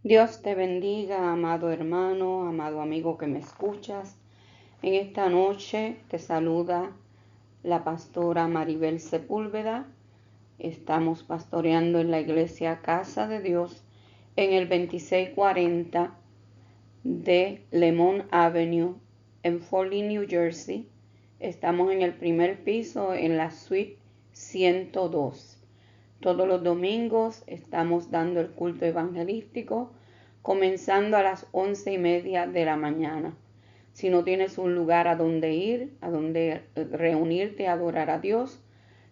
Dios te bendiga, amado hermano, amado amigo que me escuchas. En esta noche te saluda la pastora Maribel Sepúlveda. Estamos pastoreando en la iglesia Casa de Dios en el 2640 de Lemon Avenue en Fort Lee, New Jersey. Estamos en el primer piso en la suite 102. Todos los domingos estamos dando el culto evangelístico, comenzando a las 11:30 de la mañana. Si no tienes un lugar a donde ir, a donde reunirte a adorar a Dios,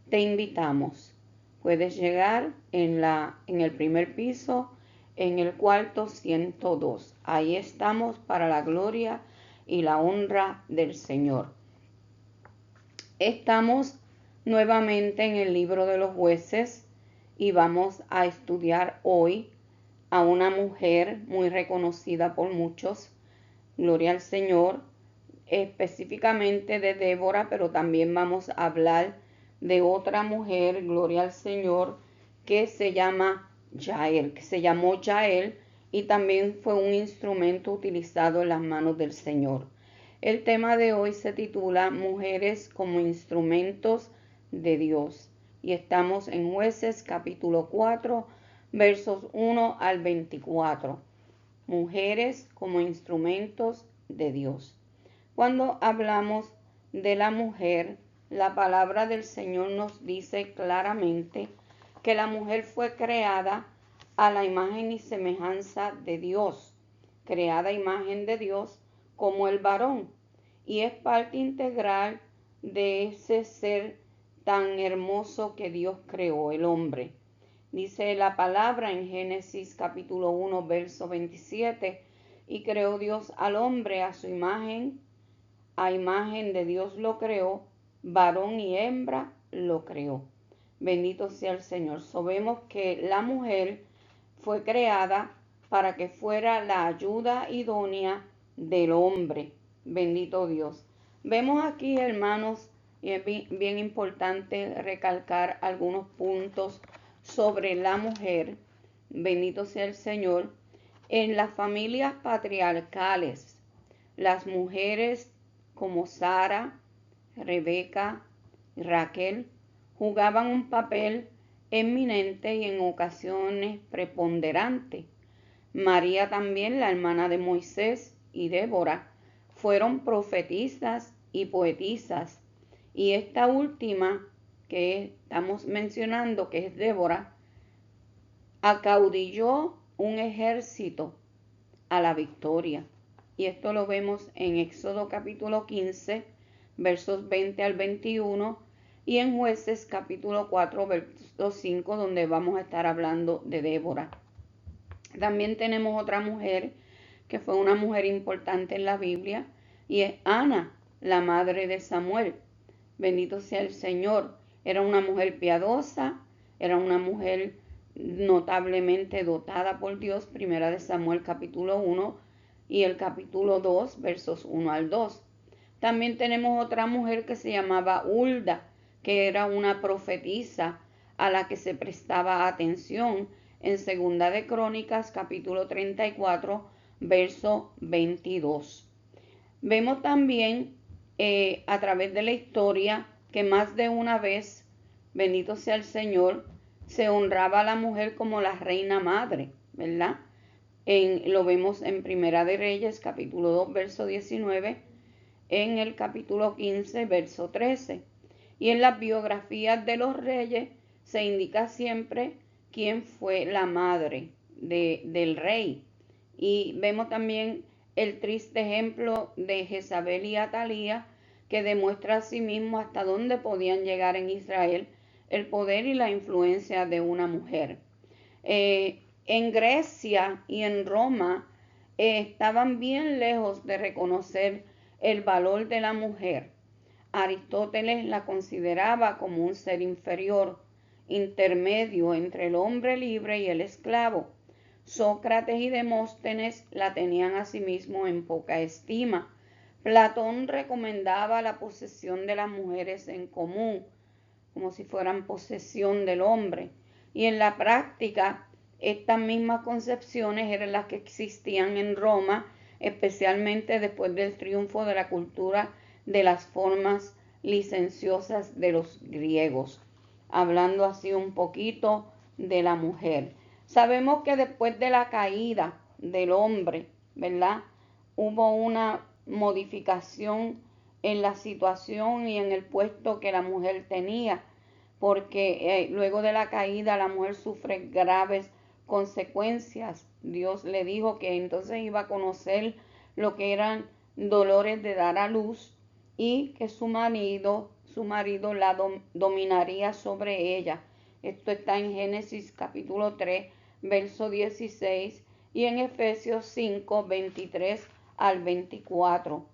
te invitamos. Puedes llegar en el primer piso, en el cuarto 102. Ahí estamos para la gloria y la honra del Señor. Estamos nuevamente en el libro de los jueces y vamos a estudiar hoy a una mujer muy reconocida por muchos, gloria al Señor, específicamente de Débora, pero también vamos a hablar de otra mujer, gloria al Señor, que se llama Jael, que se llamó Jael y también fue un instrumento utilizado en las manos del Señor. El tema de hoy se titula Mujeres como instrumentos de Dios y estamos en Jueces capítulo 4 versos 1 al 24. Mujeres como instrumentos de Dios. Cuando hablamos de la mujer, la palabra del Señor nos dice claramente que la mujer fue creada a la imagen y semejanza de Dios, creada a imagen de Dios como el varón, y es parte integral de ese ser tan hermoso que Dios creó, el hombre. Dice la palabra en Génesis capítulo 1, verso 27, y creó Dios al hombre a su imagen, a imagen de Dios lo creó, varón y hembra lo creó. Bendito sea el Señor. Sabemos que la mujer fue creada para que fuera la ayuda idónea del hombre. Bendito Dios. Vemos aquí, hermanos, y es bien importante recalcar algunos puntos sobre la mujer. Bendito sea el Señor. En las familias patriarcales, las mujeres como Sara, Rebeca y Raquel jugaban un papel eminente y en ocasiones preponderante. María también, la hermana de Moisés, y Débora fueron profetisas y poetisas. Y esta última que estamos mencionando, que es Débora, acaudilló un ejército a la victoria. Y esto lo vemos en Éxodo capítulo 15, versos 20 al 21, y en Jueces capítulo 4, verso 5, donde vamos a estar hablando de Débora. También tenemos otra mujer que fue una mujer importante en la Biblia, y es Ana, la madre de Samuel. Bendito sea el Señor. Era una mujer piadosa, era una mujer notablemente dotada por Dios. Primera de Samuel capítulo 1 y el capítulo 2, versos 1 al 2. También tenemos otra mujer que se llamaba Hulda, que era una profetisa a la que se prestaba atención en Segunda de Crónicas capítulo 34, verso 22. Vemos también a través de la historia que más de una vez, bendito sea el Señor, se honraba a la mujer como la reina madre, ¿verdad? Lo vemos en Primera de Reyes, capítulo 2, verso 19, en el capítulo 15, verso 13. Y en las biografías de los reyes se indica siempre quién fue la madre del rey. Y vemos también el triste ejemplo de Jezabel y Atalía, que demuestra asimismo hasta dónde podían llegar en Israel el poder y la influencia de una mujer. En Grecia y en Roma estaban bien lejos de reconocer el valor de la mujer. Aristóteles la consideraba como un ser inferior, intermedio entre el hombre libre y el esclavo. Sócrates y Demóstenes la tenían asimismo en poca estima. Platón recomendaba la posesión de las mujeres en común, como si fueran posesión del hombre. Y en la práctica Estas mismas concepciones eran las que existían en Roma, especialmente después del triunfo de la cultura de las formas licenciosas de los griegos. Hablando así un poquito de la mujer. Sabemos que después de la caída del hombre, ¿verdad? Hubo una modificación en la situación y en el puesto que la mujer tenía, porque luego de la caída la mujer sufre graves consecuencias. Dios le dijo que entonces iba a conocer lo que eran dolores de dar a luz y que su marido la dominaría sobre ella. Esto está en Génesis capítulo 3, verso 16 y en Efesios 5, 23 al 24.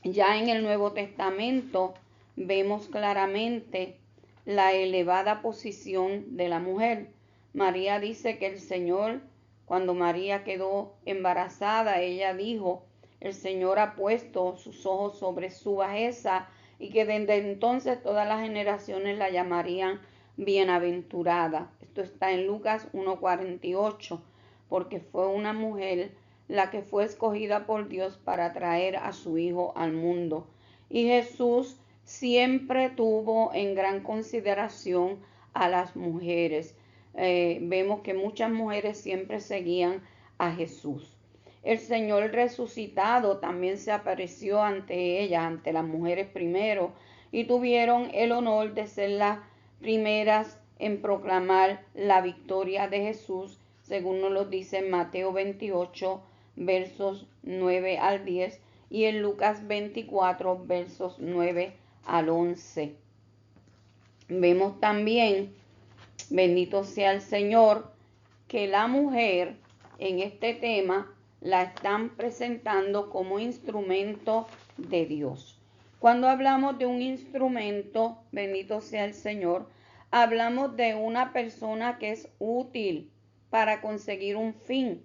Ya en el Nuevo Testamento vemos claramente la elevada posición de la mujer. María dice que el Señor, cuando María quedó embarazada, ella dijo, el Señor ha puesto sus ojos sobre su bajeza y que desde entonces todas las generaciones la llamarían bienaventurada. Esto está en Lucas 1:48, porque fue una mujer la que fue escogida por Dios para traer a su Hijo al mundo. Y Jesús siempre tuvo en gran consideración a las mujeres. Vemos que muchas mujeres siempre seguían a Jesús. El Señor resucitado también se apareció ante ellas, ante las mujeres primero, y tuvieron el honor de ser las primeras en proclamar la victoria de Jesús, según nos lo dice en Mateo 28, versos 9 al 10, y en Lucas 24, versos 9 al 11. Vemos también, bendito sea el Señor, que la mujer en este tema la están presentando como instrumento de Dios. Cuando hablamos de un instrumento, bendito sea el Señor, hablamos de una persona que es útil para conseguir un fin,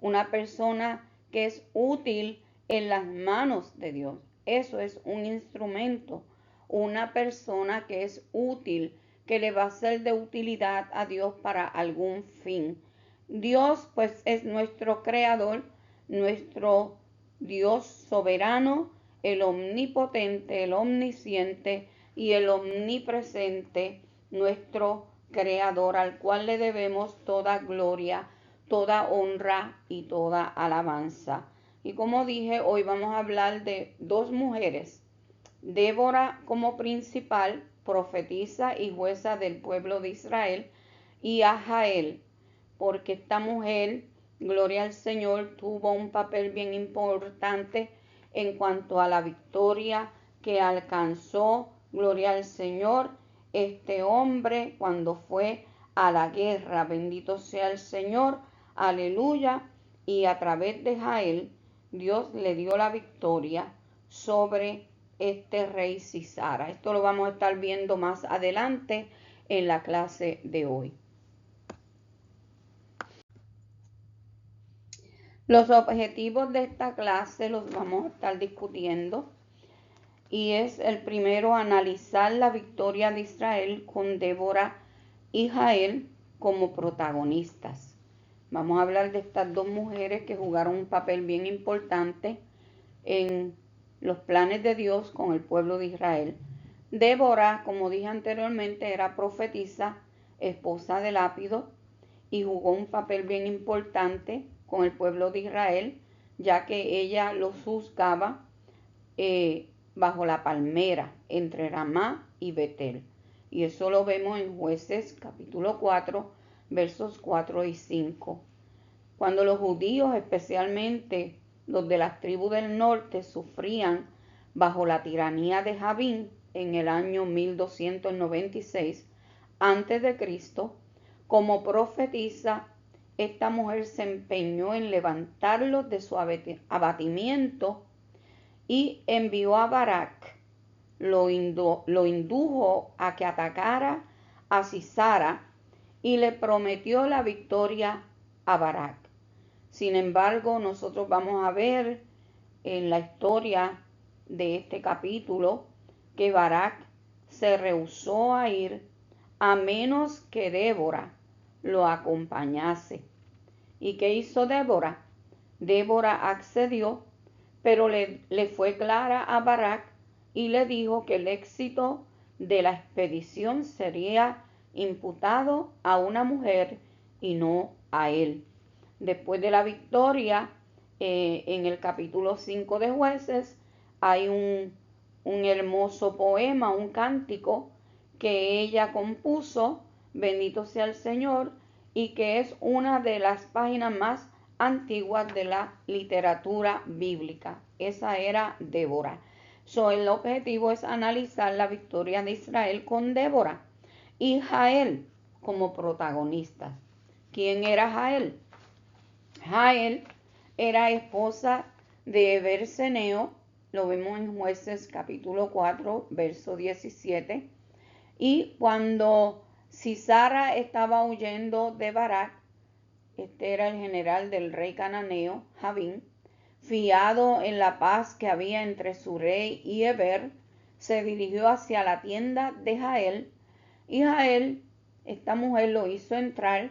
una persona que es útil en las manos de Dios. Eso es un instrumento, una persona que es útil, que le va a ser de utilidad a Dios para algún fin. Dios pues es nuestro creador, nuestro Dios soberano, el omnipotente, el omnisciente y el omnipresente, nuestro creador, al cual le debemos toda gloria, toda honra y toda alabanza. Y como dije, hoy vamos a hablar de dos mujeres. Débora como principal, profetisa y jueza del pueblo de Israel, y a Jael, porque esta mujer, gloria al Señor, tuvo un papel bien importante en cuanto a la victoria que alcanzó, gloria al Señor, este hombre cuando fue a la guerra. Bendito sea el Señor, aleluya. Y a través de Jael, Dios le dio la victoria sobre este rey Sisara. Esto lo vamos a estar viendo más adelante en la clase de hoy. Los objetivos de esta clase los vamos a estar discutiendo y es el primero, analizar la victoria de Israel con Débora y Jael como protagonistas. Vamos a hablar de estas dos mujeres que jugaron un papel bien importante en los planes de Dios con el pueblo de Israel. Débora, como dije anteriormente, era profetisa, esposa de Lápido, y jugó un papel bien importante con el pueblo de Israel, ya que ella los juzgaba bajo la palmera entre Ramá y Betel. Y eso lo vemos en Jueces capítulo 4, versos 4 y 5. Cuando los judíos, especialmente los de las tribus del norte, sufrían bajo la tiranía de Javín en el año 1296 a.C., como profetisa, esta mujer se empeñó en levantarlos de su abatimiento y envió a Barak, lo indujo a que atacara a Sisara y le prometió la victoria a Barak. Sin embargo, nosotros vamos a ver en la historia de este capítulo que Barak se rehusó a ir a menos que Débora lo acompañase. ¿Y qué hizo Débora? Débora accedió, pero le fue clara a Barak y le dijo que el éxito de la expedición sería imputado a una mujer y no a él. Después de la victoria, en el capítulo 5 de Jueces, hay un hermoso poema, un cántico que ella compuso, bendito sea el Señor, y que es una de las páginas más antiguas de la literatura bíblica. Esa era Débora. El objetivo es analizar la victoria de Israel con Débora y Jael como protagonistas. ¿Quién era Jael? Jael era esposa de Berseneo, lo vemos en Jueces capítulo 4, verso 17. Y cuando Sisara estaba huyendo de Barak, este era el general del rey cananeo, Jabín, fiado en la paz que había entre su rey y Eber, se dirigió hacia la tienda de Jael, y Jael, esta mujer, lo hizo entrar,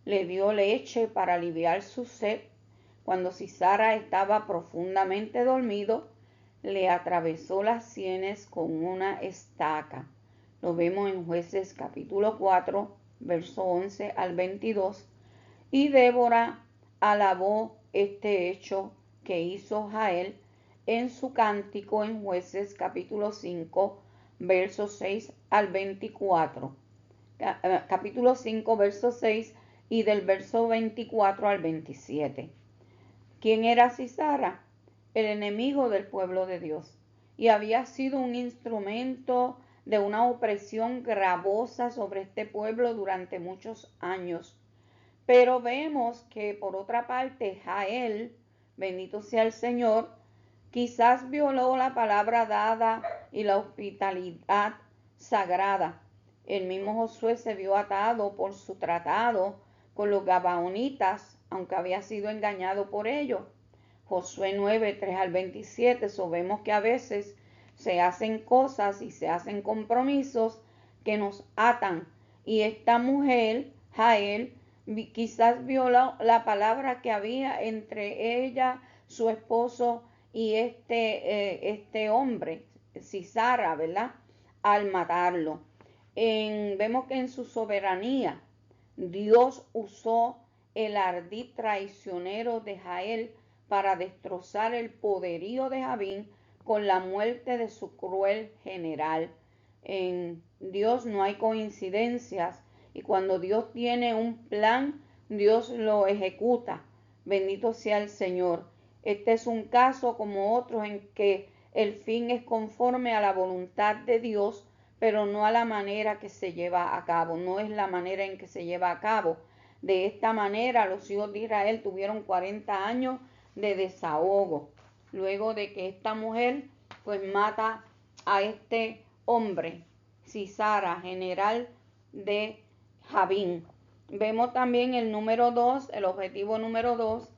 le dio leche para aliviar su sed. Cuando Sisara estaba profundamente dormido, le atravesó las sienes con una estaca. Lo vemos en Jueces capítulo 4, verso 11 al 22. Y Débora alabó este hecho que hizo Jael en su cántico en Jueces capítulo 5, versos 6 al 24. Capítulo 5, verso 6 y del verso 24 al 27. ¿Quién era Sisara? El enemigo del pueblo de Dios, y había sido un instrumento de una opresión gravosa sobre este pueblo durante muchos años. Pero vemos que por otra parte Jael, bendito sea el Señor, quizás violó la palabra dada y la hospitalidad sagrada. El mismo Josué se vio atado por su tratado con los gabaonitas, aunque había sido engañado por ellos. Josué 9, 3 al 27, vemos que a veces se hacen cosas y se hacen compromisos que nos atan. Y esta mujer, Jael, quizás violó la palabra que había entre ella, su esposo y este hombre, Sisara, ¿verdad? Al matarlo. Vemos que en su soberanía Dios usó el ardid traicionero de Jael para destrozar el poderío de Jabín con la muerte de su cruel general. En Dios no hay coincidencias, y cuando Dios tiene un plan, Dios lo ejecuta. Bendito sea el Señor. Este es un caso como otros en que el fin es conforme a la voluntad de Dios, pero no a la manera que se lleva a cabo. No es la manera en que se lleva a cabo. De esta manera los hijos de Israel tuvieron 40 años de desahogo, luego de que esta mujer pues mata a este hombre, Sisara, general de Jabín. Vemos también el número 2, el objetivo número 2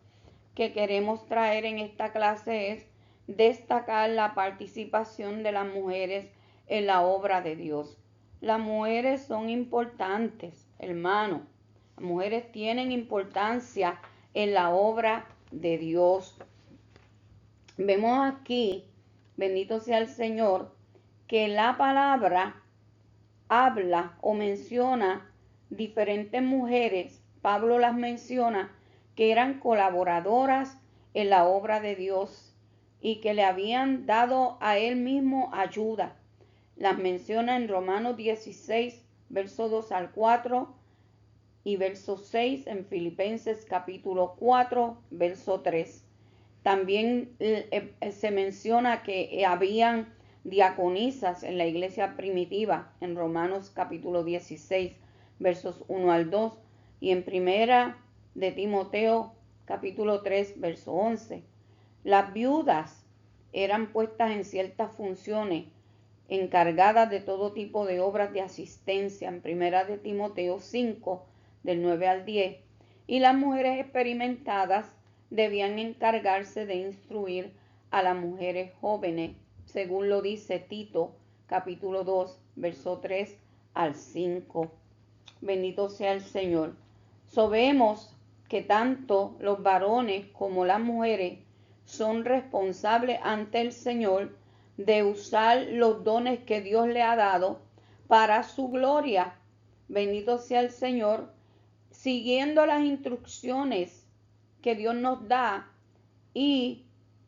que queremos traer en esta clase es destacar la participación de las mujeres en la obra de Dios. Las mujeres son importantes, hermano. Las mujeres tienen importancia en la obra de Dios. Vemos aquí, bendito sea el Señor, que la palabra habla o menciona diferentes mujeres. Pablo las menciona que eran colaboradoras en la obra de Dios y que le habían dado a él mismo ayuda. Las menciona en Romanos 16, verso 2 al 4 y verso 6, en Filipenses capítulo 4, verso 3. También se menciona que habían diaconisas en la iglesia primitiva en Romanos capítulo 16, versos 1 al 2, y en Primera de Timoteo capítulo 3, verso 11. Las viudas eran puestas en ciertas funciones, encargadas de todo tipo de obras de asistencia en Primera de Timoteo 5, del 9 al 10, y las mujeres experimentadas debían encargarse de instruir a las mujeres jóvenes, según lo dice Tito, capítulo 2, verso 3 al 5. Bendito sea el Señor. Sabemos que tanto los varones como las mujeres son responsables ante el Señor de usar los dones que Dios le ha dado para su gloria. Bendito sea el Señor, siguiendo las instrucciones que Dios nos da y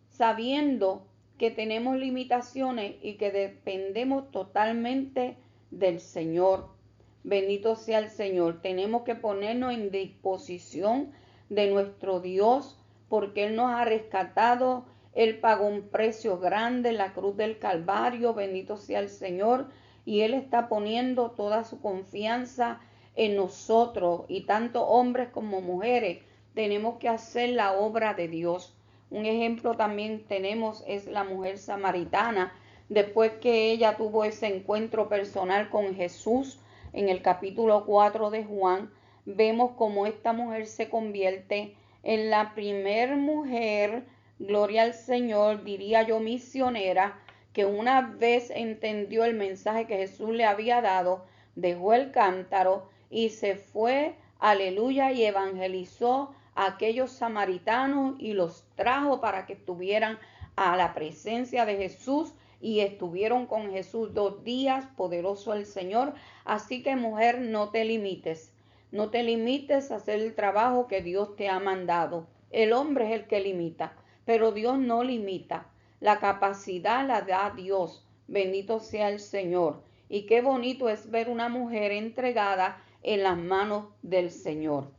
sabiendo que tenemos limitaciones y que dependemos totalmente del Señor. Bendito sea el Señor. Tenemos que ponernos en disposición de nuestro Dios porque Él nos ha rescatado. Él pagó un precio grande en la cruz del Calvario. Bendito sea el Señor. Y Él está poniendo toda su confianza en nosotros. Y tanto hombres como mujeres tenemos que hacer la obra de Dios. Un ejemplo también tenemos es la mujer samaritana. Después que ella tuvo ese encuentro personal con Jesús, en el capítulo 4 de Juan, vemos cómo esta mujer se convierte en la primer mujer, gloria al Señor, diría yo misionera, que una vez entendió el mensaje que Jesús le había dado, dejó el cántaro y se fue, aleluya, y evangelizó a aquellos samaritanos y los trajo para que estuvieran a la presencia de Jesús y estuvieron con Jesús 2 días, poderoso el Señor. Así que mujer, no te limites, no te limites a hacer el trabajo que Dios te ha mandado. El hombre es el que limita, pero Dios no limita. La capacidad la da Dios. Bendito sea el Señor. Y qué bonito es ver una mujer entregada en las manos del Señor.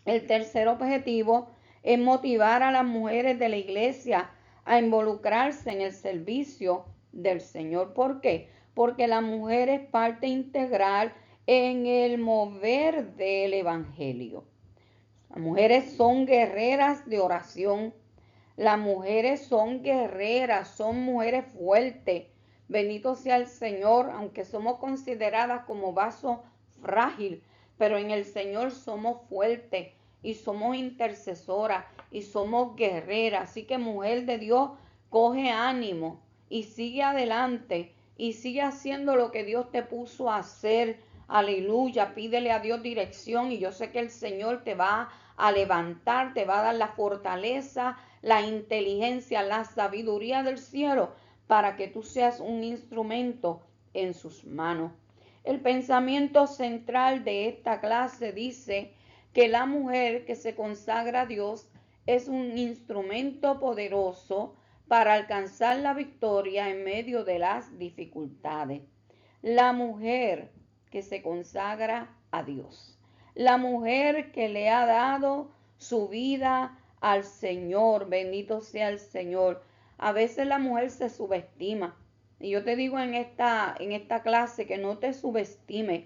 El tercer objetivo es motivar a las mujeres de la iglesia a involucrarse en el servicio del Señor. ¿Por qué? Porque la mujer es parte integral en el mover del evangelio. Las mujeres son guerreras de oración. Las mujeres son guerreras, son mujeres fuertes. Bendito sea el Señor, aunque somos consideradas como vaso frágil, pero en el Señor somos fuertes y somos intercesoras y somos guerreras. Así que mujer de Dios, coge ánimo y sigue adelante y sigue haciendo lo que Dios te puso a hacer. Aleluya, pídele a Dios dirección y yo sé que el Señor te va a levantar, te va a dar la fortaleza, la inteligencia, la sabiduría del cielo para que tú seas un instrumento en sus manos. El pensamiento central de esta clase dice que la mujer que se consagra a Dios es un instrumento poderoso para alcanzar la victoria en medio de las dificultades. La mujer que se consagra a Dios. La mujer que le ha dado su vida al Señor. Bendito sea el Señor. A veces la mujer se subestima. Y yo te digo en esta clase que no te subestimes.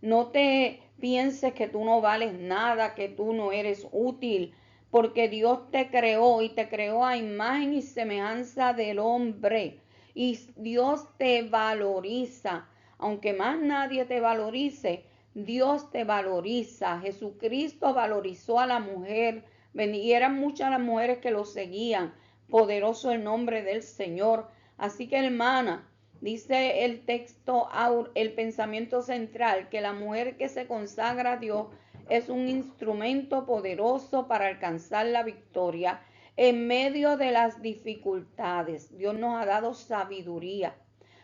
No te pienses que tú no vales nada, que tú no eres útil, porque Dios te creó y te creó a imagen y semejanza del hombre. Y Dios te valoriza. Aunque más nadie te valorice, Dios te valoriza. Jesucristo valorizó a la mujer. Y eran muchas las mujeres que lo seguían. Poderoso el nombre del Señor. Así que, hermana, dice el texto, el pensamiento central, que la mujer que se consagra a Dios es un instrumento poderoso para alcanzar la victoria en medio de las dificultades. Dios nos ha dado sabiduría.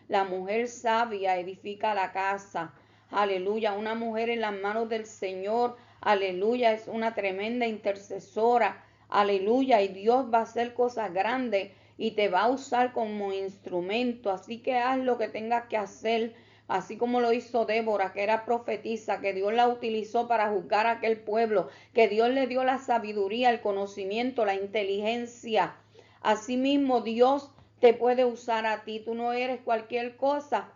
La mujer sabia edifica la casa. Aleluya. Una mujer en las manos del Señor. Aleluya. Es una tremenda intercesora. Aleluya. Y Dios va a hacer cosas grandes y te va a usar como instrumento. Así que haz lo que tengas que hacer. Así como lo hizo Débora, que era profetisa, que Dios la utilizó para juzgar a aquel pueblo, que Dios le dio la sabiduría, el conocimiento, la inteligencia. Asimismo, Dios te puede usar a ti. Tú no eres cualquier cosa.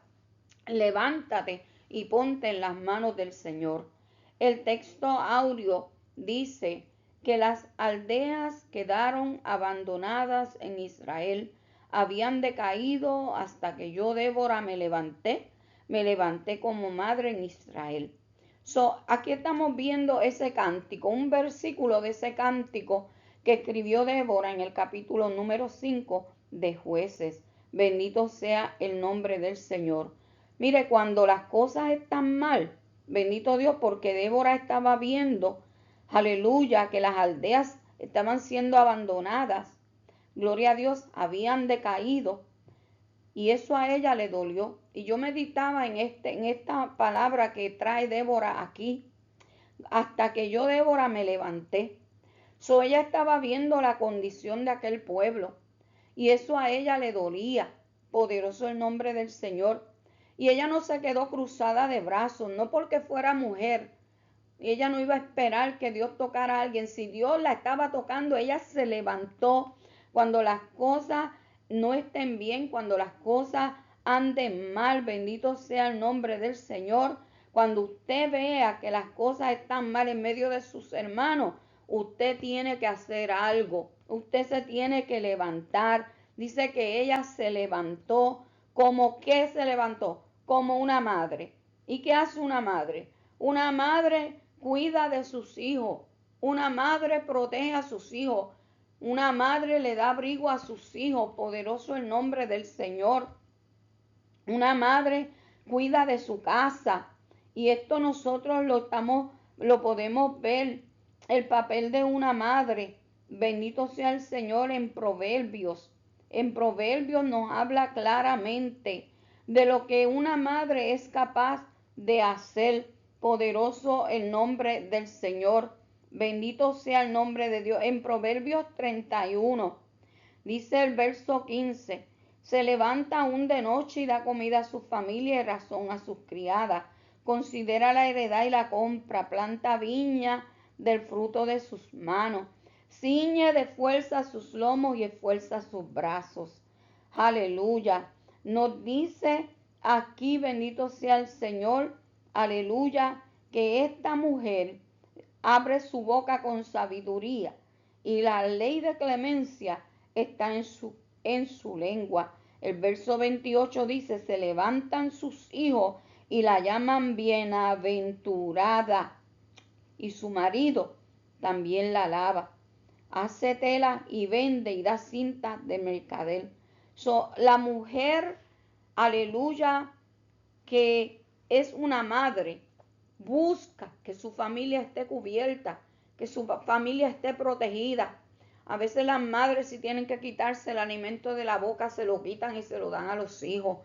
Levántate y ponte en las manos del Señor. El texto áureo dice que las aldeas quedaron abandonadas en Israel. Habían decaído hasta que yo, Débora, me levanté como madre en Israel. Aquí estamos viendo ese cántico, un versículo de ese cántico que escribió Débora en el capítulo número 5 de Jueces. Bendito sea el nombre del Señor. Mire, cuando las cosas están mal, bendito Dios, porque Débora estaba viendo Aleluya, que las aldeas estaban siendo abandonadas. Gloria a Dios, habían decaído. Y eso a ella le dolió. Y yo meditaba en esta palabra que trae Débora aquí. Hasta que yo, Débora, me levanté. Ella estaba viendo la condición de aquel pueblo. Y eso a ella le dolía. Poderoso el nombre del Señor. Y ella no se quedó cruzada de brazos, no porque fuera mujer. Ella no iba a esperar que Dios tocara a alguien. Si Dios la estaba tocando, ella se levantó. Cuando las cosas no estén bien, cuando las cosas anden mal, bendito sea el nombre del Señor. Cuando usted vea que las cosas están mal en medio de sus hermanos, usted tiene que hacer algo. Usted se tiene que levantar. Dice que ella se levantó. ¿Como qué se levantó? Como una madre. ¿Y qué hace una madre? Una madre cuida de sus hijos. Una madre protege a sus hijos. Una madre le da abrigo a sus hijos. Poderoso el nombre del Señor. Una madre cuida de su casa. Y esto nosotros lo podemos ver. El papel de una madre. Bendito sea el Señor en Proverbios. En Proverbios nos habla claramente de lo que una madre es capaz de hacer. Poderoso el nombre del Señor. Bendito sea el nombre de Dios. En Proverbios 31, dice el verso 15, se levanta aún de noche y da comida a su familia y razón a sus criadas. Considera la heredad y la compra, planta viña del fruto de sus manos. Ciñe de fuerza sus lomos y esfuerza sus brazos. Aleluya. Nos dice aquí, bendito sea el Señor, aleluya, que esta mujer abre su boca con sabiduría y la ley de clemencia está en su lengua. El verso 28 dice, se levantan sus hijos y la llaman bienaventurada y su marido también la alaba. Hace tela y vende y da cinta de mercader. La mujer, aleluya, que es una madre, busca que su familia esté cubierta, que su familia esté protegida. A veces las madres, si tienen que quitarse el alimento de la boca, se lo quitan y se lo dan a los hijos.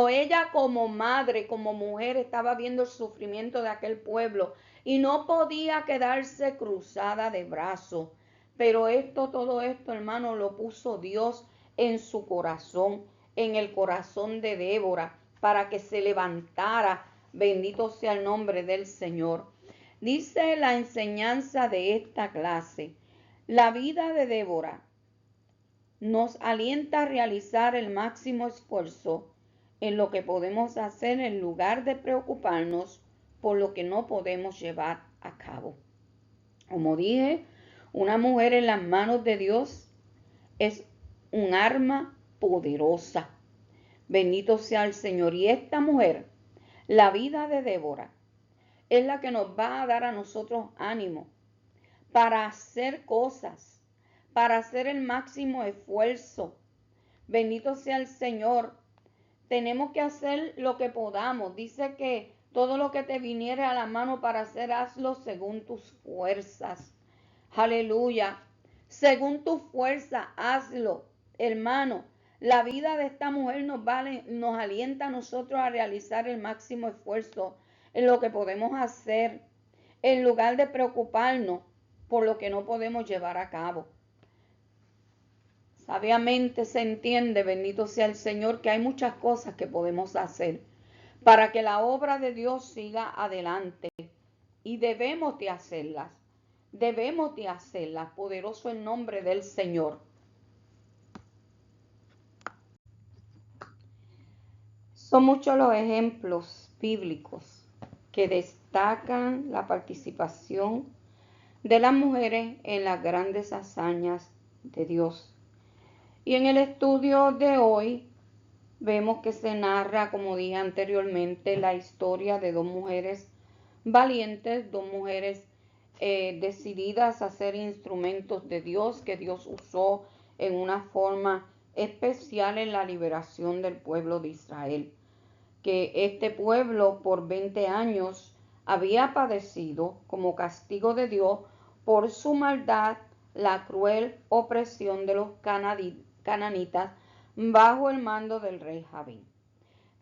Ella como madre, como mujer, estaba viendo el sufrimiento de aquel pueblo y no podía quedarse cruzada de brazos. Pero todo esto, hermano, lo puso Dios en su corazón, en el corazón de Débora, para que se levantara. Bendito sea el nombre del Señor. Dice la enseñanza de esta clase: la vida de Débora nos alienta a realizar el máximo esfuerzo en lo que podemos hacer en lugar de preocuparnos por lo que no podemos llevar a cabo. Como dije, una mujer en las manos de Dios es un arma poderosa. Bendito sea el Señor. Y esta mujer, la vida de Débora, es la que nos va a dar a nosotros ánimo para hacer cosas, para hacer el máximo esfuerzo. Bendito sea el Señor. Tenemos que hacer lo que podamos. Dice que todo lo que te viniere a la mano para hacer, hazlo según tus fuerzas. Aleluya. Según tu fuerza, hazlo, hermano. La vida de esta mujer nos alienta a nosotros a realizar el máximo esfuerzo en lo que podemos hacer, en lugar de preocuparnos por lo que no podemos llevar a cabo. Sabiamente se entiende, bendito sea el Señor, que hay muchas cosas que podemos hacer para que la obra de Dios siga adelante. Y debemos de hacerlas. Debemos de hacerlas. Poderoso el nombre del Señor. Son muchos los ejemplos bíblicos que destacan la participación de las mujeres en las grandes hazañas de Dios. Y en el estudio de hoy vemos que se narra, como dije anteriormente, la historia de dos mujeres valientes, dos mujeres decididas a ser instrumentos de Dios, que Dios usó en una forma especial en la liberación del pueblo de Israel. Que este pueblo por 20 años había padecido como castigo de Dios por su maldad la cruel opresión de los cananitas bajo el mando del rey Jabín.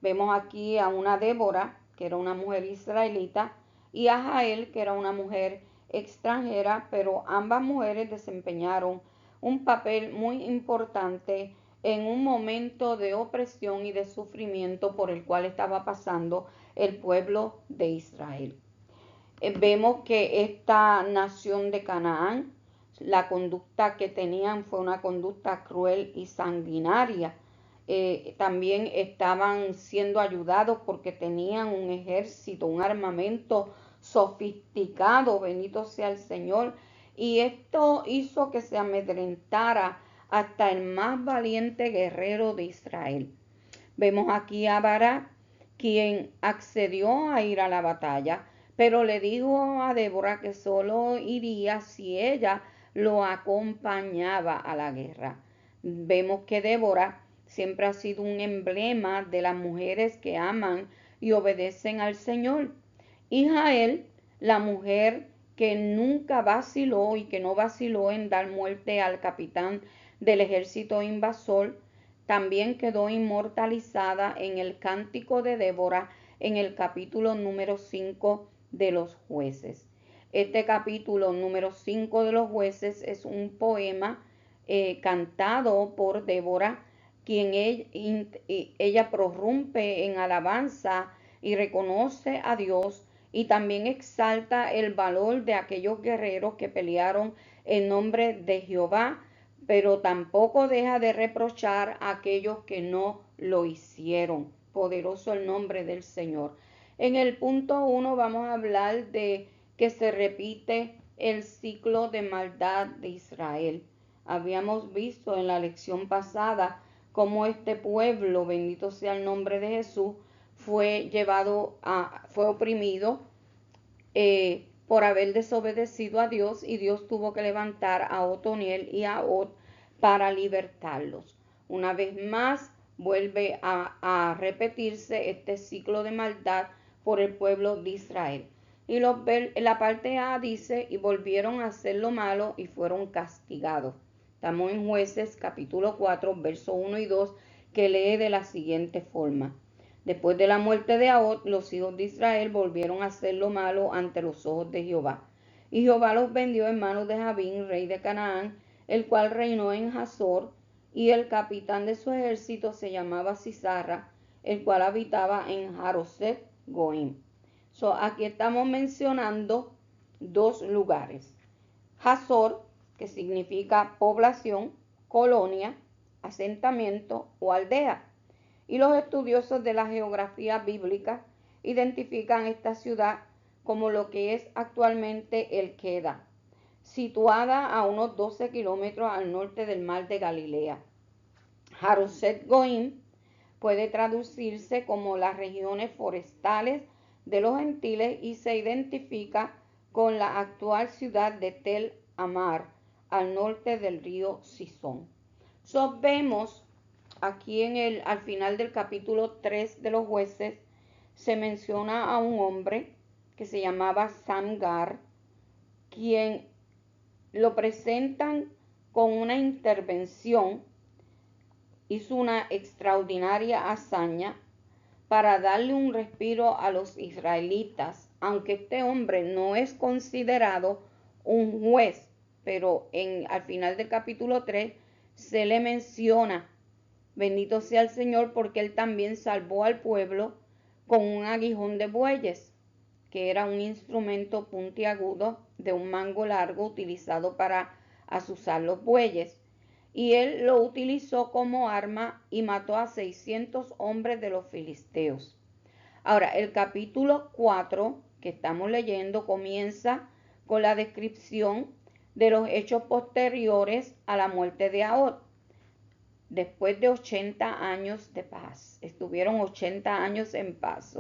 Vemos aquí a una Débora, que era una mujer israelita, y a Jael, que era una mujer extranjera, pero ambas mujeres desempeñaron un papel muy importante en un momento de opresión y de sufrimiento por el cual estaba pasando el pueblo de Israel. Vemos que esta nación de Canaán, la conducta que tenían fue una conducta cruel y sanguinaria. También estaban siendo ayudados porque tenían un ejército, un armamento sofisticado, bendito sea el Señor, y esto hizo que se amedrentara hasta el más valiente guerrero de Israel. Vemos aquí a Barak, quien accedió a ir a la batalla, pero le dijo a Débora que solo iría si ella lo acompañaba a la guerra. Vemos que Débora siempre ha sido un emblema de las mujeres que aman y obedecen al Señor. Y Jael, la mujer que nunca vaciló y que no vaciló en dar muerte al capitán del ejército invasor, también quedó inmortalizada en el Cántico de Débora en el capítulo número 5 de los Jueces. Este capítulo número 5 de los Jueces es un poema cantado por Débora, quien ella prorrumpe en alabanza y reconoce a Dios, y también exalta el valor de aquellos guerreros que pelearon en nombre de Jehová, pero tampoco deja de reprochar a aquellos que no lo hicieron. Poderoso el nombre del Señor. En el punto 1 vamos a hablar de que se repite el ciclo de maldad de Israel. Habíamos visto en la lección pasada cómo este pueblo, bendito sea el nombre de Jesús, fue oprimido por haber desobedecido a Dios, y Dios tuvo que levantar a Otoniel y a Od para libertarlos. Una vez más vuelve a repetirse este ciclo de maldad por el pueblo de Israel. Y la parte A dice, y volvieron a hacer lo malo y fueron castigados. Estamos en Jueces capítulo 4, versos 1 y 2, que lee de la siguiente forma. Después de la muerte de Ahod, los hijos de Israel volvieron a hacer lo malo ante los ojos de Jehová. Y Jehová los vendió en manos de Jabín, rey de Canaán, el cual reinó en Hazor, y el capitán de su ejército se llamaba Sisarra, el cual habitaba en Haroset Goim. Aquí estamos mencionando dos lugares. Hazor, que significa población, colonia, asentamiento o aldea. Y los estudiosos de la geografía bíblica identifican esta ciudad como lo que es actualmente El Queda, situada a unos 12 kilómetros al norte del mar de Galilea. Haroset Goim puede traducirse como las regiones forestales de los gentiles y se identifica con la actual ciudad de Tel Amar, al norte del río Sison. Vemos aquí al final del capítulo 3 de los Jueces, se menciona a un hombre que se llamaba Samgar, quien lo presentan con una intervención, hizo una extraordinaria hazaña para darle un respiro a los israelitas, aunque este hombre no es considerado un juez, pero al final del capítulo 3 se le menciona. Bendito sea el Señor, porque él también salvó al pueblo con un aguijón de bueyes, que era un instrumento puntiagudo de un mango largo utilizado para azuzar los bueyes. Y él lo utilizó como arma y mató a 600 hombres de los filisteos. Ahora, el capítulo 4 que estamos leyendo comienza con la descripción de los hechos posteriores a la muerte de Ahod. Después de 80 años de paz, estuvieron 80 años en paz,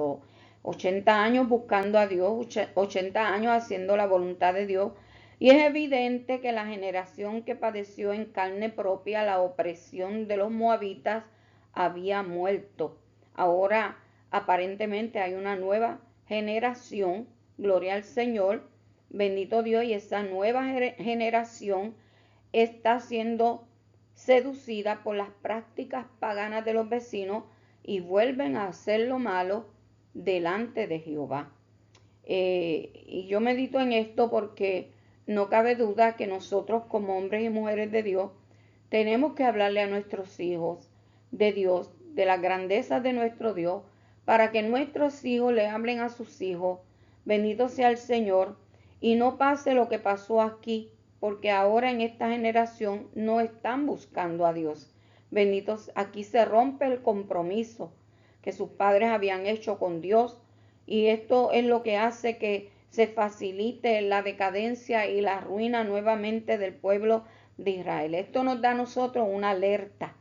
80 años buscando a Dios, 80 años haciendo la voluntad de Dios. Y es evidente que la generación que padeció en carne propia la opresión de los moabitas había muerto. Ahora aparentemente hay una nueva generación, gloria al Señor, bendito Dios, y esa nueva generación está siendo seducida por las prácticas paganas de los vecinos y vuelven a hacer lo malo delante de Jehová. Y yo medito en esto porque no cabe duda que nosotros como hombres y mujeres de Dios tenemos que hablarle a nuestros hijos de Dios, de la grandeza de nuestro Dios, para que nuestros hijos le hablen a sus hijos, bendito sea el Señor, y no pase lo que pasó aquí, porque ahora en esta generación no están buscando a Dios. Benditos, aquí se rompe el compromiso que sus padres habían hecho con Dios, y esto es lo que hace que se facilite la decadencia y la ruina nuevamente del pueblo de Israel. Esto nos da a nosotros una alerta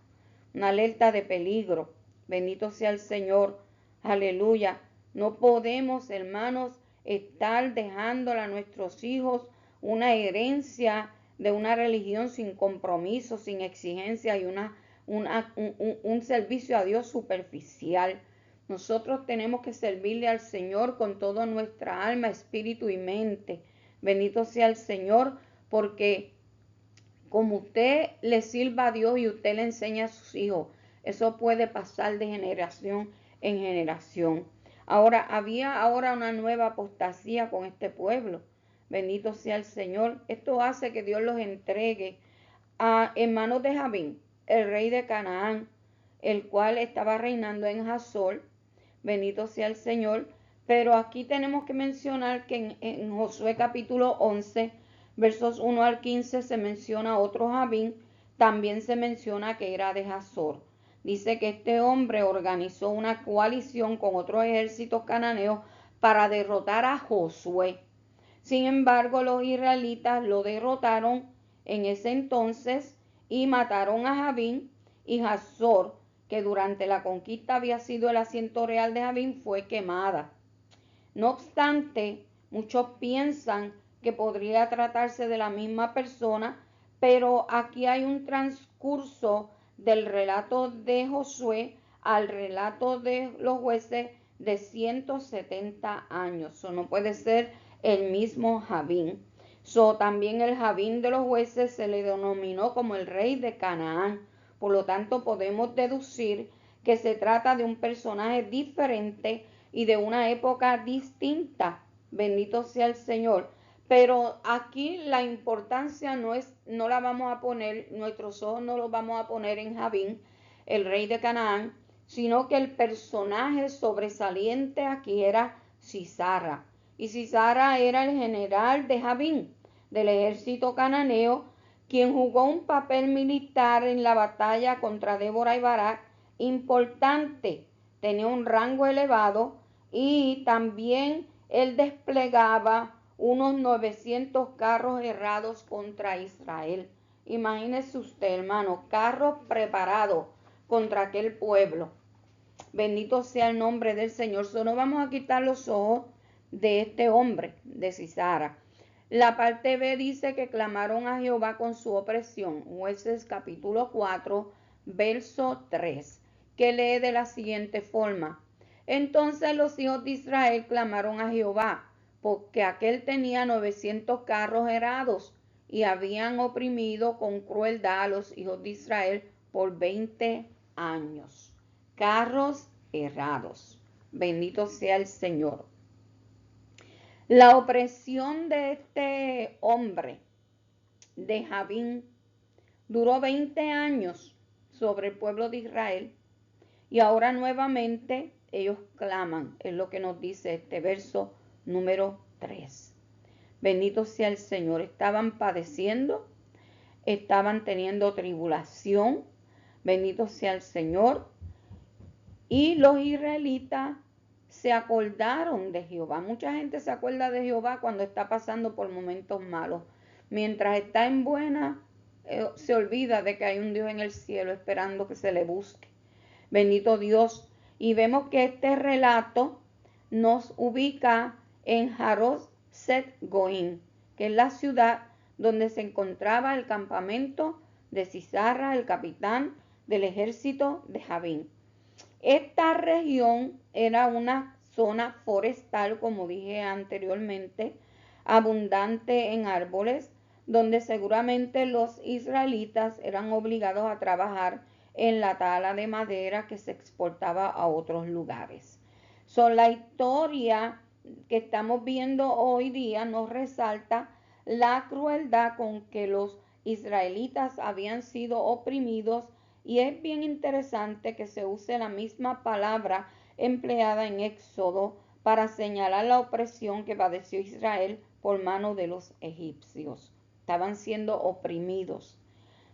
de peligro. Bendito sea el Señor. Aleluya. No podemos, hermanos, estar dejándole a nuestros hijos una herencia de una religión sin compromiso, sin exigencia y un servicio a Dios superficial. Nosotros tenemos que servirle al Señor con toda nuestra alma, espíritu y mente. Bendito sea el Señor, porque como usted le sirva a Dios y usted le enseña a sus hijos, eso puede pasar de generación en generación. Había una nueva apostasía con este pueblo. Bendito sea el Señor. Esto hace que Dios los entregue en manos de Jabín, el rey de Canaán, el cual estaba reinando en Hazor. Bendito sea el Señor. Pero aquí tenemos que mencionar que en Josué capítulo 11, versos 1 al 15, se menciona otro Jabín. También se menciona que era de Hazor. Dice que este hombre organizó una coalición con otros ejércitos cananeos para derrotar a Josué. Sin embargo, los israelitas lo derrotaron en ese entonces y mataron a Jabín, y Hazor, que durante la conquista había sido el asiento real de Jabín, fue quemada. No obstante, muchos piensan que podría tratarse de la misma persona, pero aquí hay un transcurso del relato de Josué al relato de los jueces de 170 años. Eso no puede ser el mismo Jabín. También el Jabín de los jueces se le denominó como el rey de Canaán. Por lo tanto, podemos deducir que se trata de un personaje diferente y de una época distinta. Bendito sea el Señor. Pero aquí la importancia no la vamos a poner, nuestros ojos no los vamos a poner en Jabín, el rey de Canaán, sino que el personaje sobresaliente aquí era Sisara. Y Sisara era el general de Jabín, del ejército cananeo, quien jugó un papel militar en la batalla contra Débora y Barak importante. Tenía un rango elevado y también él desplegaba unos 900 carros herrados contra Israel. Imagínese usted, hermano, carros preparados contra aquel pueblo. Bendito sea el nombre del Señor. No vamos a quitar los ojos de este hombre, de Sisara. La parte B dice que clamaron a Jehová con su opresión. Jueces capítulo 4, verso 3, que lee de la siguiente forma. Entonces los hijos de Israel clamaron a Jehová, porque aquel tenía 900 carros herrados, y habían oprimido con crueldad a los hijos de Israel por 20 años. Carros herrados. Bendito sea el Señor. La opresión de este hombre, de Jabín, duró 20 años sobre el pueblo de Israel, y ahora nuevamente ellos claman, es lo que nos dice este verso número 3. Bendito sea el Señor. Estaban padeciendo, estaban teniendo tribulación. Bendito sea el Señor. Y los israelitas se acordaron de Jehová. Mucha gente se acuerda de Jehová cuando está pasando por momentos malos. Mientras está en buena, se olvida de que hay un Dios en el cielo esperando que se le busque. Bendito Dios. Y vemos que este relato nos ubica en Haroset Goim, que es la ciudad donde se encontraba el campamento de Sisara, el capitán del ejército de Jabín. Esta región era una zona forestal, como dije anteriormente. abundante en árboles, donde seguramente los israelitas eran obligados a trabajar en la tala de madera que se exportaba a otros lugares. La historia que estamos viendo hoy día nos resalta la crueldad con que los israelitas habían sido oprimidos, y es bien interesante que se use la misma palabra empleada en Éxodo para señalar la opresión que padeció Israel por mano de los egipcios. Estaban siendo oprimidos.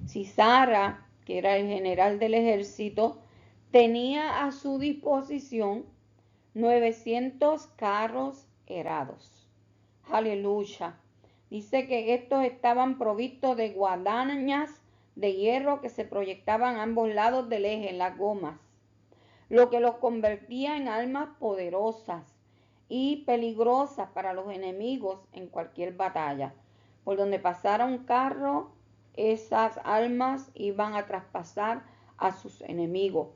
Sisara, que era el general del ejército, tenía a su disposición 900 carros herrados. Aleluya. Dice que estos estaban provistos de guadañas de hierro que se proyectaban a ambos lados del eje, en las gomas, lo que los convertía en armas poderosas y peligrosas para los enemigos en cualquier batalla. Por donde pasara un carro, esas armas iban a traspasar a sus enemigos.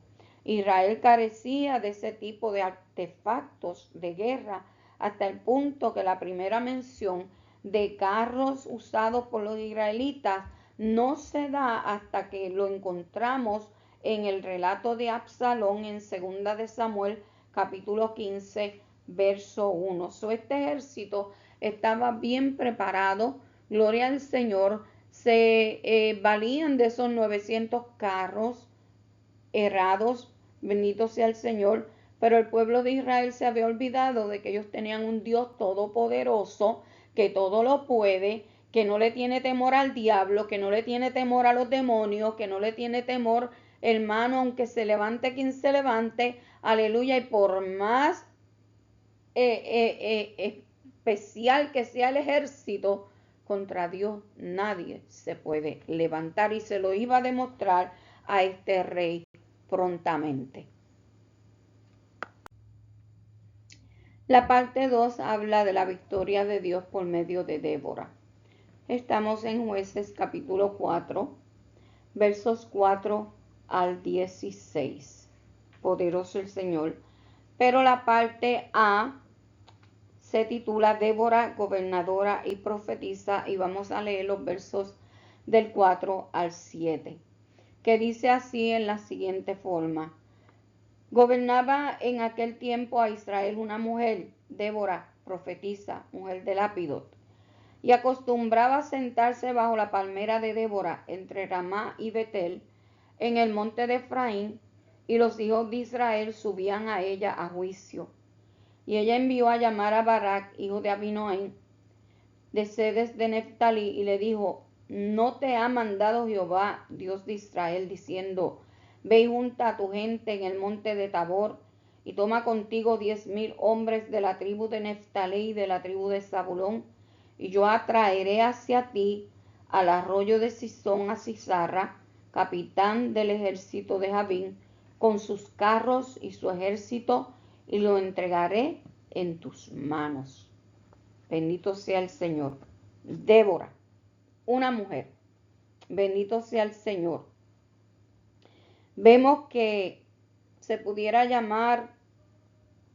Israel carecía de ese tipo de artefactos de guerra hasta el punto que la primera mención de carros usados por los israelitas no se da hasta que lo encontramos en el relato de Absalón en 2 de Samuel capítulo 15 verso 1. Este ejército estaba bien preparado, gloria al Señor. Se valían de esos 900 carros herrados, bendito sea el Señor, pero el pueblo de Israel se había olvidado de que ellos tenían un Dios todopoderoso, que todo lo puede, que no le tiene temor al diablo, que no le tiene temor a los demonios, que no le tiene temor, hermano, aunque se levante quien se levante, aleluya, y por más especial que sea el ejército, contra Dios nadie se puede levantar, y se lo iba a demostrar a este rey prontamente. La parte 2 habla de la victoria de Dios por medio de Débora. Estamos en Jueces capítulo 4, versos 4 al 16. Poderoso el Señor. Pero la parte A se titula Débora, gobernadora y profetisa, y vamos a leer los versos del 4 al 7, que dice así en la siguiente forma. Gobernaba en aquel tiempo a Israel una mujer, Débora, profetisa, mujer de Lapidot, y acostumbraba a sentarse bajo la palmera de Débora entre Ramá y Betel, en el monte de Efraín, y los hijos de Israel subían a ella a juicio. Y ella envió a llamar a Barak, hijo de Abinoam, de Cedes de Neftalí, y le dijo: ¿No te ha mandado Jehová, Dios de Israel, diciendo: Ve y junta a tu gente en el monte de Tabor, y toma contigo 10,000 hombres de la tribu de Neftalí y de la tribu de Zabulón, y yo atraeré hacia ti al arroyo de Sisón a Sisara, capitán del ejército de Jabín, con sus carros y su ejército, y lo entregaré en tus manos. Bendito sea el Señor. Débora, una mujer. Bendito sea el Señor. Vemos que se pudiera llamar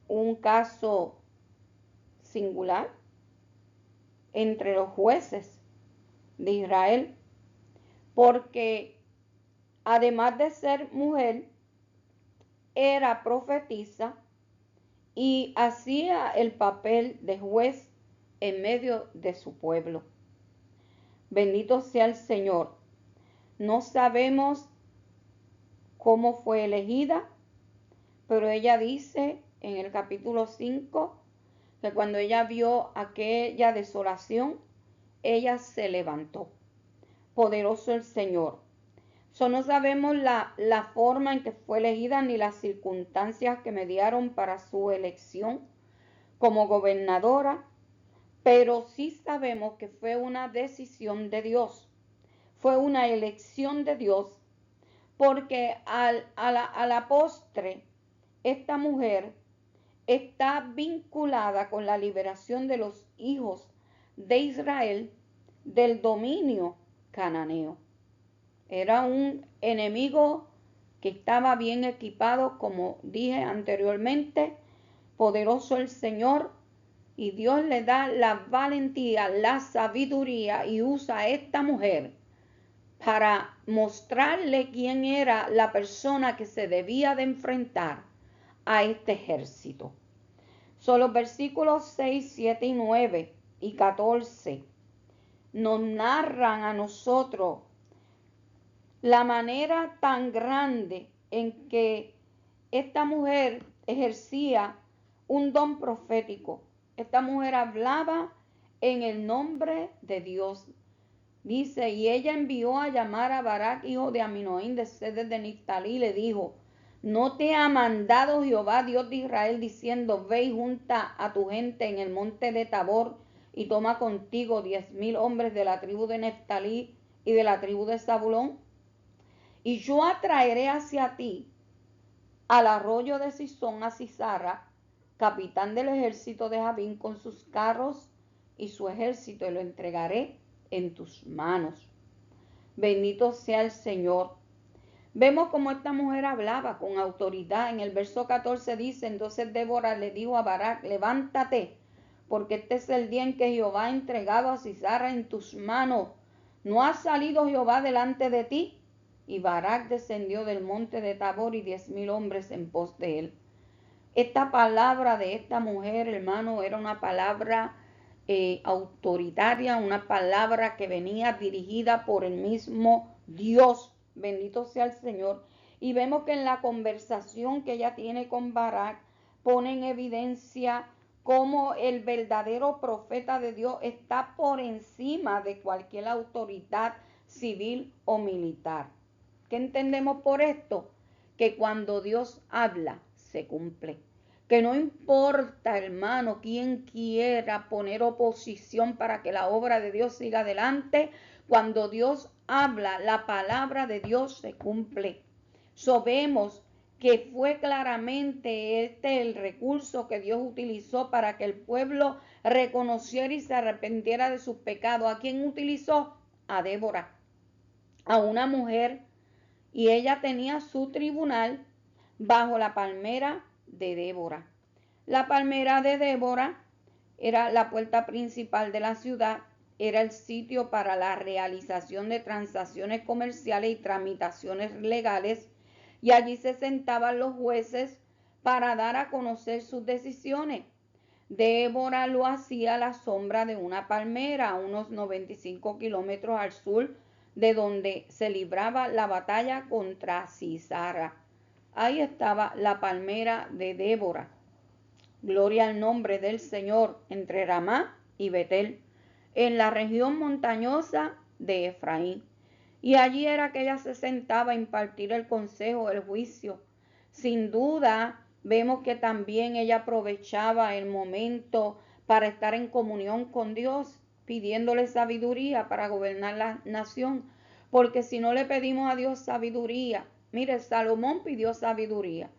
un caso singular entre los jueces de Israel, porque además de ser mujer, era profetisa y hacía el papel de juez en medio de su pueblo. Bendito sea el Señor. No sabemos cómo fue elegida, pero ella dice en el capítulo 5 que cuando ella vio aquella desolación, ella se levantó. Poderoso el Señor. No sabemos la forma en que fue elegida ni las circunstancias que mediaron para su elección como gobernadora, pero sí sabemos que fue una decisión de Dios, fue una elección de Dios, porque a la postre esta mujer está vinculada con la liberación de los hijos de Israel del dominio cananeo. Era un enemigo que estaba bien equipado, como dije anteriormente, poderoso el Señor, Y Dios le da la valentía, la sabiduría y usa a esta mujer para mostrarle quién era la persona que se debía de enfrentar a este ejército. Son los versículos 6, 7 y 9 y 14 nos narran a nosotros la manera tan grande en que esta mujer ejercía un don profético. Esta mujer hablaba en el nombre de Dios. Dice, y ella envió a llamar a Barak, hijo de Aminoín, de Sedes de Niftalí, y le dijo, ¿no te ha mandado Jehová, Dios de Israel, diciendo, ve y junta a tu gente en el monte de Tabor, y toma contigo 10,000 hombres de la tribu de Neftalí y de la tribu de Zabulón? Y yo atraeré hacia ti al arroyo de Sisón a Sisara, capitán del ejército de Jabín, con sus carros y su ejército, y lo entregaré en tus manos. Bendito sea el Señor. Vemos cómo esta mujer hablaba con autoridad. En el verso 14 dice, entonces Débora le dijo a Barak, levántate, porque este es el día en que Jehová ha entregado a Sisara en tus manos. ¿No ha salido Jehová delante de ti? Y Barak descendió del monte de Tabor y 10,000 hombres en pos de él. Esta palabra de esta mujer, hermano, era una palabra autoritaria, una palabra que venía dirigida por el mismo Dios. Bendito sea el Señor. Y vemos que en la conversación que ella tiene con Barak pone en evidencia cómo el verdadero profeta de Dios está por encima de cualquier autoridad civil o militar. ¿Qué entendemos por esto? Que cuando Dios habla, se cumple. Que no importa, hermano, quién quiera poner oposición para que la obra de Dios siga adelante, cuando Dios habla, la palabra de Dios se cumple. Sabemos que fue claramente el recurso que Dios utilizó para que el pueblo reconociera y se arrepintiera de sus pecados. ¿A quién utilizó? A Débora, a una mujer, y ella tenía su tribunal bajo la palmera de Débora. La palmera de Débora era la puerta principal de la ciudad, era el sitio para la realización de transacciones comerciales y tramitaciones legales, y allí se sentaban los jueces para dar a conocer sus decisiones. Débora lo hacía a la sombra de una palmera, a unos 95 kilómetros al sur de donde se libraba la batalla contra Sisara. Ahí estaba la palmera de Débora. Gloria al nombre del Señor, entre Ramá y Betel, en la región montañosa de Efraín. Y allí era que ella se sentaba a impartir el consejo, el juicio. Sin duda, vemos que también ella aprovechaba el momento para estar en comunión con Dios, pidiéndole sabiduría para gobernar la nación. Porque si no le pedimos a Dios sabiduría, mire, Salomón pidió sabiduría.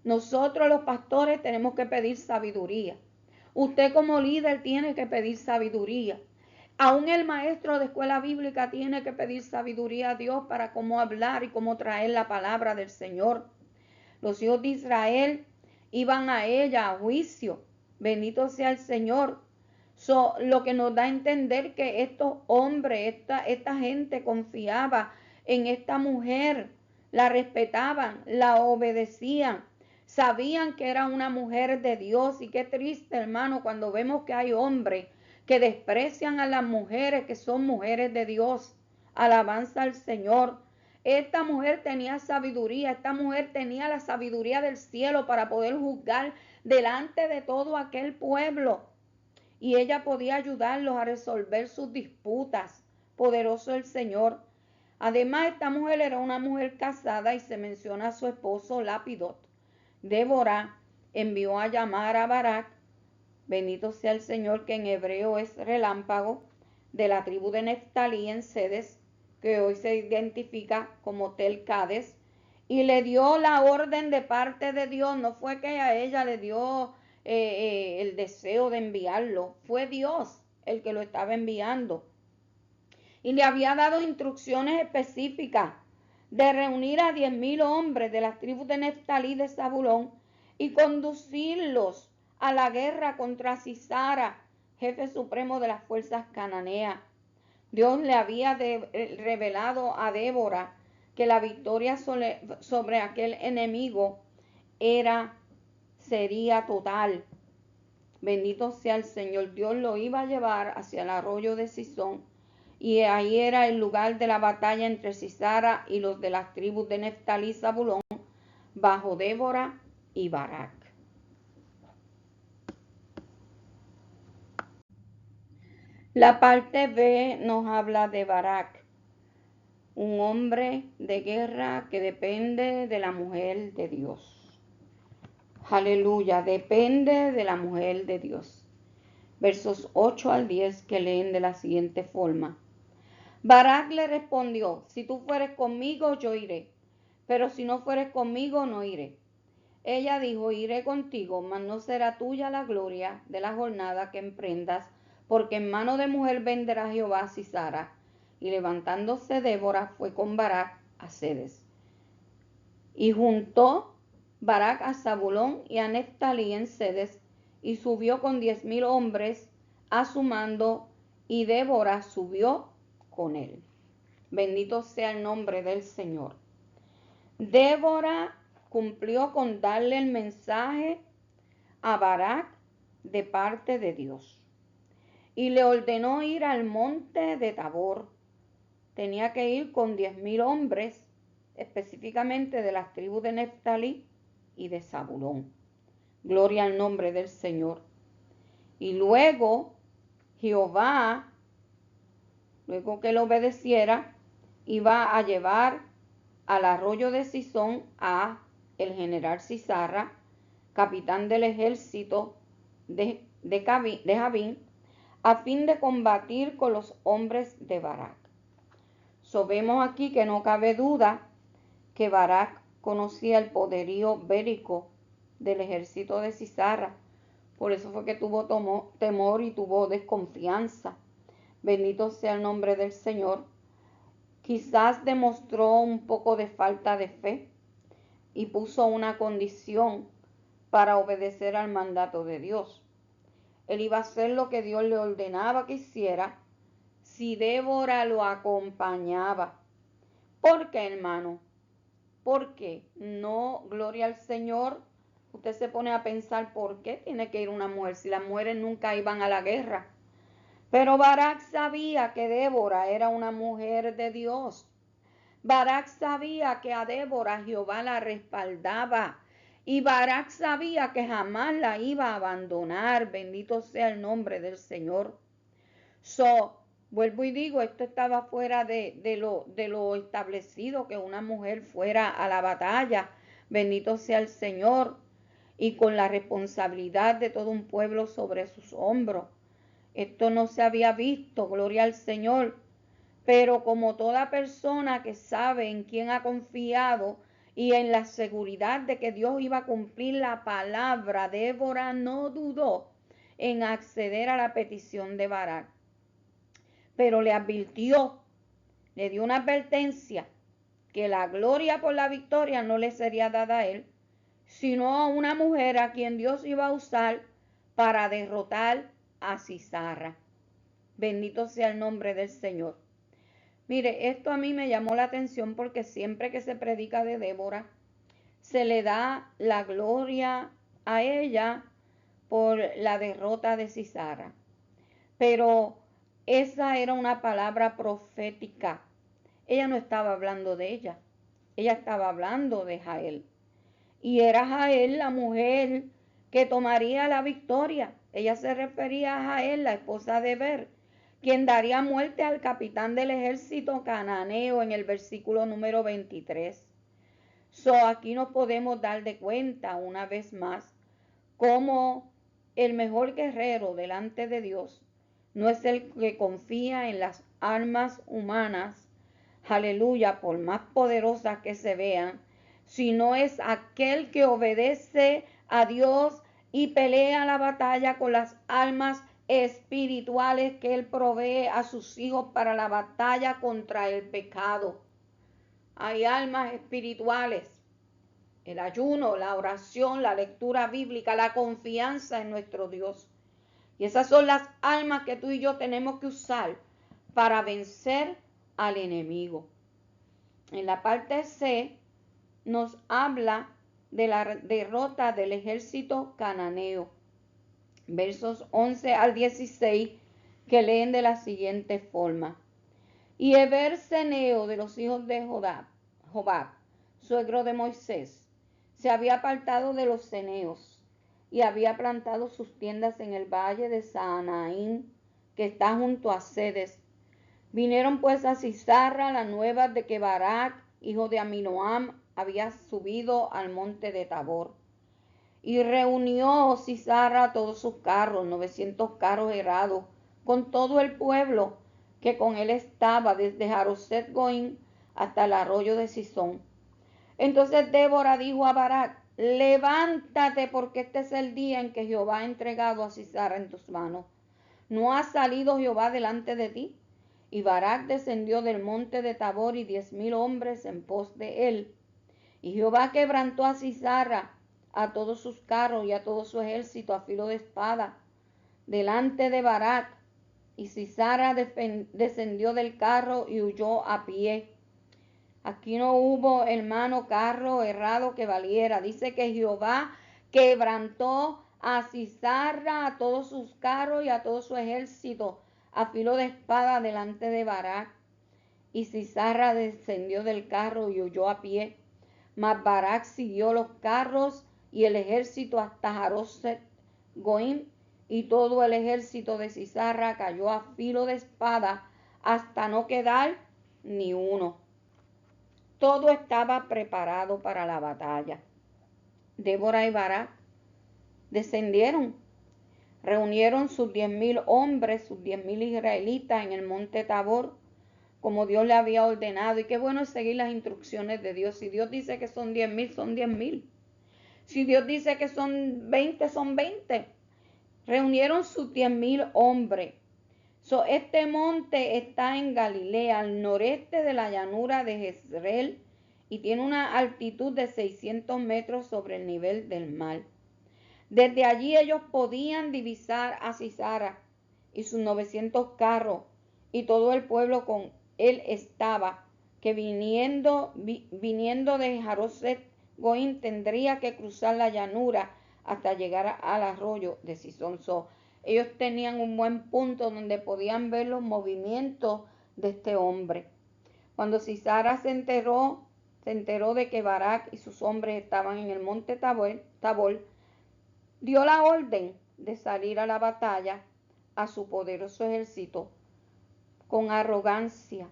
Nosotros los pastores tenemos que pedir sabiduría. Usted como líder tiene que pedir sabiduría. Aún el maestro de escuela bíblica tiene que pedir sabiduría a Dios para cómo hablar y cómo traer la palabra del Señor. Los hijos de Israel iban a ella a juicio. Bendito sea el Señor. Lo que nos da a entender que estos hombres, esta gente confiaba en esta mujer, la respetaban, la obedecían, sabían que era una mujer de Dios. Y qué triste, hermano, cuando vemos que hay hombres que desprecian a las mujeres que son mujeres de Dios. Alabanza al Señor. Esta mujer tenía sabiduría, esta mujer tenía la sabiduría del cielo para poder juzgar delante de todo aquel pueblo. Y ella podía ayudarlos a resolver sus disputas. Poderoso el Señor. Además, esta mujer era una mujer casada y se menciona a su esposo Lapidot. Débora envió a llamar a Barak, bendito sea el Señor, que en hebreo es relámpago, de la tribu de Neftalí en Sedes, que hoy se identifica como Tel Cades, y le dio la orden de parte de Dios. No fue que a ella le dio el deseo de enviarlo, fue Dios el que lo estaba enviando. Y le había dado instrucciones específicas de reunir a 10,000 hombres de las tribus de Neftalí y de Zabulón y conducirlos a la guerra contra Sisara, jefe supremo de las fuerzas cananeas. Dios le había revelado a Débora que la victoria sobre aquel enemigo sería total. Bendito sea el Señor. Dios lo iba a llevar hacia el arroyo de Sison, y ahí era el lugar de la batalla entre Sisara y los de las tribus de Neftalí y Zabulón, bajo Débora y Barak. La parte B nos habla de Barak, un hombre de guerra que depende de la mujer de Dios. Aleluya, depende de la mujer de Dios. Versos 8 al 10 que leen de la siguiente forma. Barak le respondió: si tú fueres conmigo, yo iré, pero si no fueres conmigo, no iré. Ella dijo: iré contigo, mas no será tuya la gloria de la jornada que emprendas, porque en mano de mujer venderá Jehová a Sisara. Y levantándose Débora fue con Barak a Cedes. Y juntó Barak a Zabulón y a Neftalí en Cedes, y subió con 10,000 hombres a su mando, y Débora subió con él. Bendito sea el nombre del Señor. Débora cumplió con darle el mensaje a Barak de parte de Dios y le ordenó ir al monte de Tabor. Tenía que ir con 10,000 hombres, específicamente de las tribus de Neftalí y de Zabulón. Gloria al nombre del Señor. Y luego Jehová, luego que le obedeciera, iba a llevar al arroyo de Sison a el general Sisara, capitán del ejército de Jabín, a fin de combatir con los hombres de Barak. Vemos aquí que no cabe duda que Barak conocía el poderío bélico del ejército de Sisara. Por eso fue que tuvo temor y tuvo desconfianza. Bendito sea el nombre del Señor. Quizás demostró un poco de falta de fe y puso una condición para obedecer al mandato de Dios. Él iba a hacer lo que Dios le ordenaba que hiciera si Débora lo acompañaba. ¿Por qué, hermano? ¿Por qué? No, gloria al Señor. Usted se pone a pensar por qué tiene que ir una mujer si las mujeres nunca iban a la guerra. Pero Barak sabía que Débora era una mujer de Dios. Barak sabía que a Débora Jehová la respaldaba. Y Barak sabía que jamás la iba a abandonar. Bendito sea el nombre del Señor. Vuelvo y digo, esto estaba fuera de lo establecido, que una mujer fuera a la batalla. Bendito sea el Señor. Y con la responsabilidad de todo un pueblo sobre sus hombros. Esto no se había visto, gloria al Señor. Pero como toda persona que sabe en quién ha confiado y en la seguridad de que Dios iba a cumplir la palabra, Débora no dudó en acceder a la petición de Barak. Pero le advirtió, le dio una advertencia, que la gloria por la victoria no le sería dada a él, sino a una mujer a quien Dios iba a usar para derrotar a Sisara. Bendito sea el nombre del Señor. Mire, esto a mí me llamó la atención porque siempre que se predica de Débora, se le da la gloria a ella por la derrota de Sisara. Pero esa era una palabra profética. Ella no estaba hablando de ella, ella estaba hablando de Jael. Y era Jael la mujer que tomaría la victoria. Ella se refería a Jael, la esposa de Ber, quien daría muerte al capitán del ejército cananeo en el versículo número 23. Aquí nos podemos dar de cuenta una vez más cómo el mejor guerrero delante de Dios no es el que confía en las armas humanas, aleluya, por más poderosas que se vean, sino es aquel que obedece a Dios y pelea la batalla con las armas espirituales que Él provee a sus hijos para la batalla contra el pecado. Hay armas espirituales el ayuno, la oración, la lectura bíblica, la confianza en nuestro Dios. Y esas son las armas que tú y yo tenemos que usar para vencer al enemigo. En la parte C nos habla de la derrota del ejército cananeo. Versos 11 al 16 que leen de la siguiente forma. Y Heber ceneo de los hijos de Jobab, suegro de Moisés, se había apartado de los ceneos y había plantado sus tiendas en el valle de Saanaín, que está junto a Cedes. Vinieron pues a Sisarra la nueva de que Barak, hijo de Aminoam, había subido al monte de Tabor. Y reunió Sisarra todos sus carros, 900 carros herrados, con todo el pueblo que con él estaba, desde Jaroset Goim hasta el arroyo de Sisón. Entonces Débora dijo a Barak: levántate, porque este es el día en que Jehová ha entregado a Sisarra en tus manos. ¿No ha salido Jehová delante de ti? Y Barak descendió del monte de Tabor y 10,000 hombres en pos de él. Y Jehová quebrantó a Sisarra, a todos sus carros y a todo su ejército a filo de espada, delante de Barak. Y Sisarra descendió del carro y huyó a pie. Aquí no hubo, hermano, carro errado que valiera. Dice que Jehová quebrantó a Sisarra, a todos sus carros y a todo su ejército a filo de espada delante de Barak. Y Sisarra descendió del carro y huyó a pie. Mas Barak siguió los carros y el ejército hasta Jaroset Goim, y todo el ejército de Sisarra cayó a filo de espada hasta no quedar ni uno. Todo estaba preparado para la batalla. Débora y Barak descendieron, reunieron sus 10,000 hombres, sus 10,000 israelitas en el monte Tabor, como Dios le había ordenado. Y qué bueno es seguir las instrucciones de Dios. Si Dios dice que son 10,000, son 10,000. Si Dios dice que son 20, son 20. Reunieron sus 10,000 hombres. Este monte está en Galilea, al noreste de la llanura de Jezreel, y tiene una altitud de 600 metros sobre el nivel del mar. Desde allí ellos podían divisar a Sisarra y sus 900 carros, y todo el pueblo con él estaba, que viniendo de Jaroset Goim tendría que cruzar la llanura hasta llegar al arroyo de Sisón. Ellos tenían un buen punto donde podían ver los movimientos de este hombre. Cuando Sisarra se enteró de que Barak y sus hombres estaban en el monte Tabor, dio la orden de salir a la batalla a su poderoso ejército con arrogancia.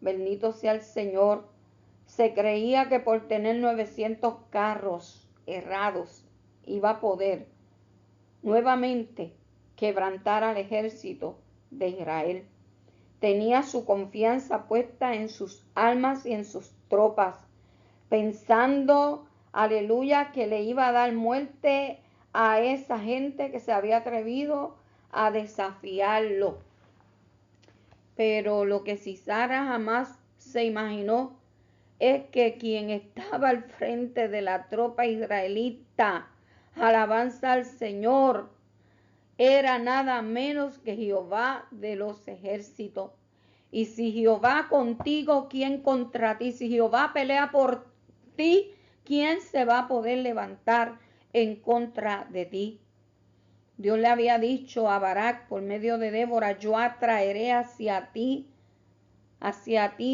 Bendito sea el Señor. Se creía que por tener 900 carros errados iba a poder nuevamente quebrantar al ejército de Israel. Tenía su confianza puesta en sus armas y en sus tropas, pensando, aleluya, que le iba a dar muerte a esa gente que se había atrevido a desafiarlo. Pero lo que Sisarra jamás se imaginó es que quien estaba al frente de la tropa israelita, alabanza al Señor, era nada menos que Jehová de los ejércitos. Y si Jehová contigo, ¿quién contra ti? Si Jehová pelea por ti, ¿quién se va a poder levantar en contra de ti? Dios le había dicho a Barak por medio de Débora: yo atraeré hacia ti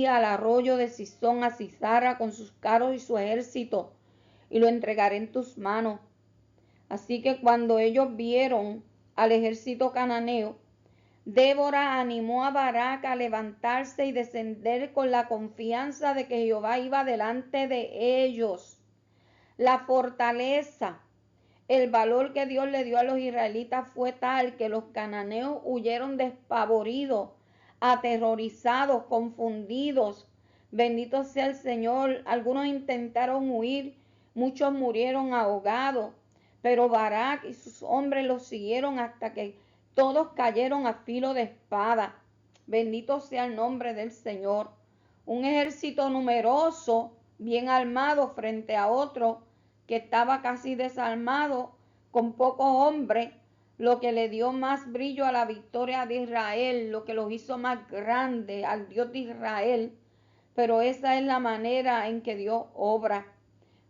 al arroyo de Sisón, a Sisarra con sus carros y su ejército, y lo entregaré en tus manos. Así que cuando ellos vieron al ejército cananeo, Débora animó a Barak a levantarse y descender con la confianza de que Jehová iba delante de ellos. La fortaleza, el valor que Dios le dio a los israelitas fue tal que los cananeos huyeron despavoridos, aterrorizados, confundidos. Bendito sea el Señor. Algunos intentaron huir, muchos murieron ahogados, pero Barak y sus hombres los siguieron hasta que todos cayeron a filo de espada. Bendito sea el nombre del Señor. Un ejército numeroso bien armado frente a otro que estaba casi desarmado, con pocos hombres, lo que le dio más brillo a la victoria de Israel, lo que los hizo más grande al Dios de Israel. Pero esa es la manera en que Dios obra.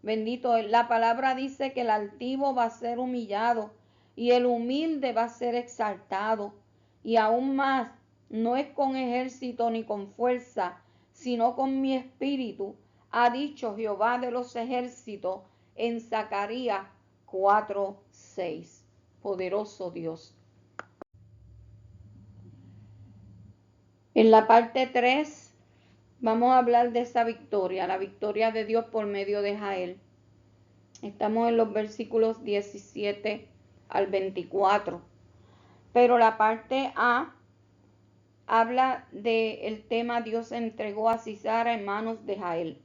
Bendito, la palabra dice que el altivo va a ser humillado y el humilde va a ser exaltado. Y aún más, no es con ejército ni con fuerza, sino con mi espíritu, ha dicho Jehová de los ejércitos en Zacarías 4:6. Poderoso Dios. En la parte 3 vamos a hablar de esa victoria, la victoria de Dios por medio de Jael. Estamos en los versículos 17 al 24. Pero la parte A habla del tema Dios entregó a Sisara en manos de Jael.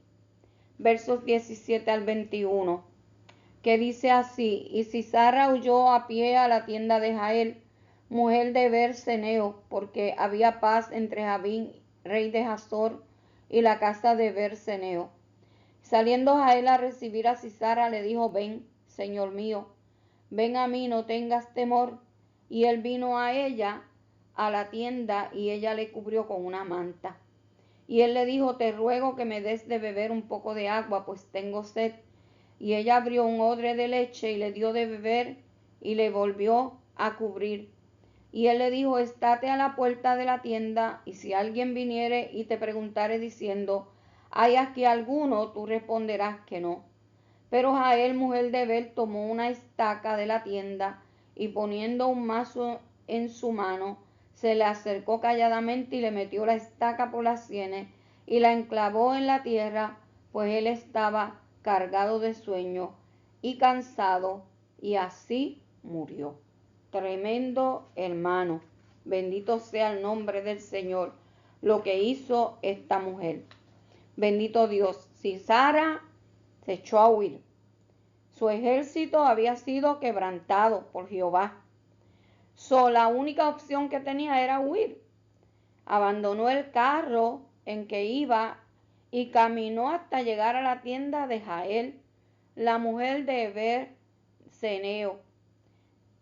Versos 17 al 21, que dice así: y Sisara huyó a pie a la tienda de Jael, mujer de Berseneo, porque había paz entre Jabín, rey de Hazor, y la casa de Berseneo. Saliendo Jael a recibir a Sisara, le dijo: ven, señor mío, ven a mí, no tengas temor. Y él vino a ella a la tienda, y ella le cubrió con una manta. Y él le dijo: te ruego que me des de beber un poco de agua, pues tengo sed. Y ella abrió un odre de leche y le dio de beber, y le volvió a cubrir. Y él le dijo: estate a la puerta de la tienda, y si alguien viniere y te preguntare diciendo: ¿hay aquí alguno?, tú responderás que no. Pero Jael, mujer de Bel, tomó una estaca de la tienda, y poniendo un mazo en su mano, se le acercó calladamente y le metió la estaca por las sienes y la enclavó en la tierra, pues él estaba cargado de sueño y cansado, y así murió. Tremendo, hermano. Bendito sea el nombre del Señor, lo que hizo esta mujer. Bendito Dios. Sisara se echó a huir. Su ejército había sido quebrantado por Jehová. La única opción que tenía era huir. Abandonó el carro en que iba y caminó hasta llegar a la tienda de Jael, la mujer de Berseneo.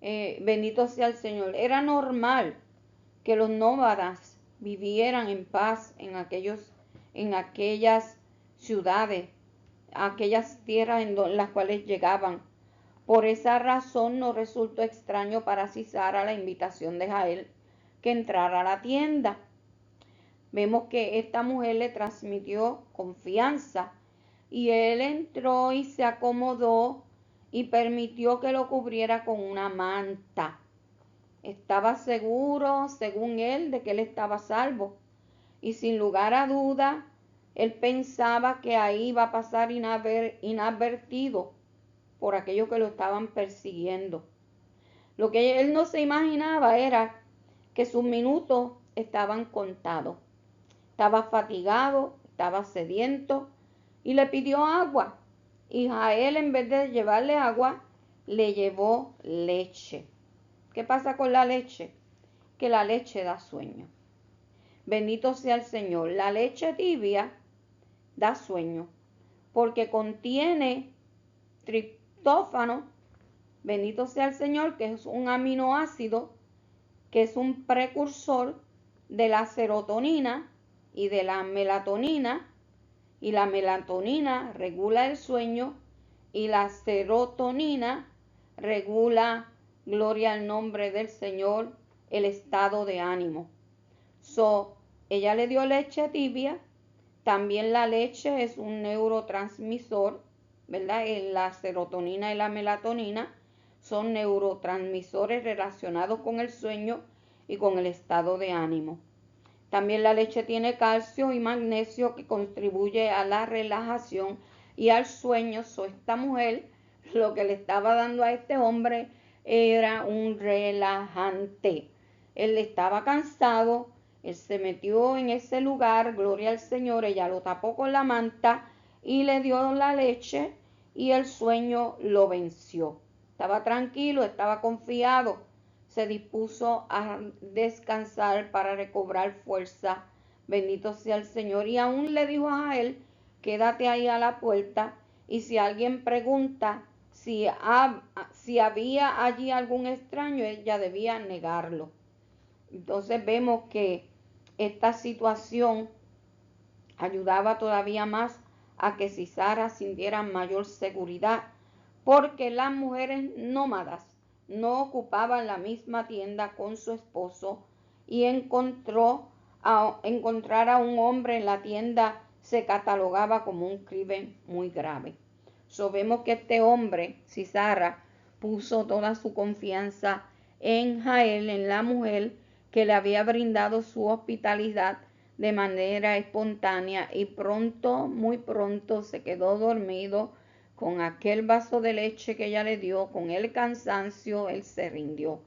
Bendito sea el Señor. Era normal que los nómadas vivieran en paz en aquellas ciudades, aquellas tierras en las cuales llegaban. Por esa razón no resultó extraño para Sisara la invitación de Jael que entrara a la tienda. Vemos que esta mujer le transmitió confianza, y él entró y se acomodó y permitió que lo cubriera con una manta. Estaba seguro, según él, de que él estaba salvo, y sin lugar a duda, él pensaba que ahí iba a pasar inadvertido por aquellos que lo estaban persiguiendo. Lo que él no se imaginaba era que sus minutos estaban contados. Estaba fatigado, estaba sediento, y le pidió agua. Y Jael, en vez de llevarle agua, le llevó leche. ¿Qué pasa con la leche? Que la leche da sueño. Bendito sea el Señor. La leche tibia da sueño porque contiene triptófano. Bendito sea el Señor, que es un aminoácido, que es un precursor de la serotonina y de la melatonina. Y la melatonina regula el sueño, y la serotonina regula, gloria al nombre del Señor, el estado de ánimo. Ella le dio leche tibia. También la leche es un neurotransmisor, ¿verdad? La serotonina y la melatonina son neurotransmisores relacionados con el sueño y con el estado de ánimo. También la leche tiene calcio y magnesio, que contribuye a la relajación y al sueño. Esta mujer, lo que le estaba dando a este hombre era un relajante. Él estaba cansado, él se metió en ese lugar, gloria al Señor, ella lo tapó con la manta y le dio la leche, y el sueño lo venció. Estaba tranquilo, estaba confiado, se dispuso a descansar para recobrar fuerza. Bendito sea el Señor. Y aún le dijo a él quédate ahí a la puerta, y si alguien pregunta si había allí algún extraño, ella debía negarlo. Entonces vemos que esta situación ayudaba todavía más a que Sisara sintiera mayor seguridad, porque las mujeres nómadas no ocupaban la misma tienda con su esposo, y encontrar a un hombre en la tienda se catalogaba como un crimen muy grave. Vemos que este hombre, Sisara, puso toda su confianza en Jael, en la mujer que le había brindado su hospitalidad de manera espontánea, y muy pronto se quedó dormido con aquel vaso de leche que ella le dio. Con el cansancio, él se rindió.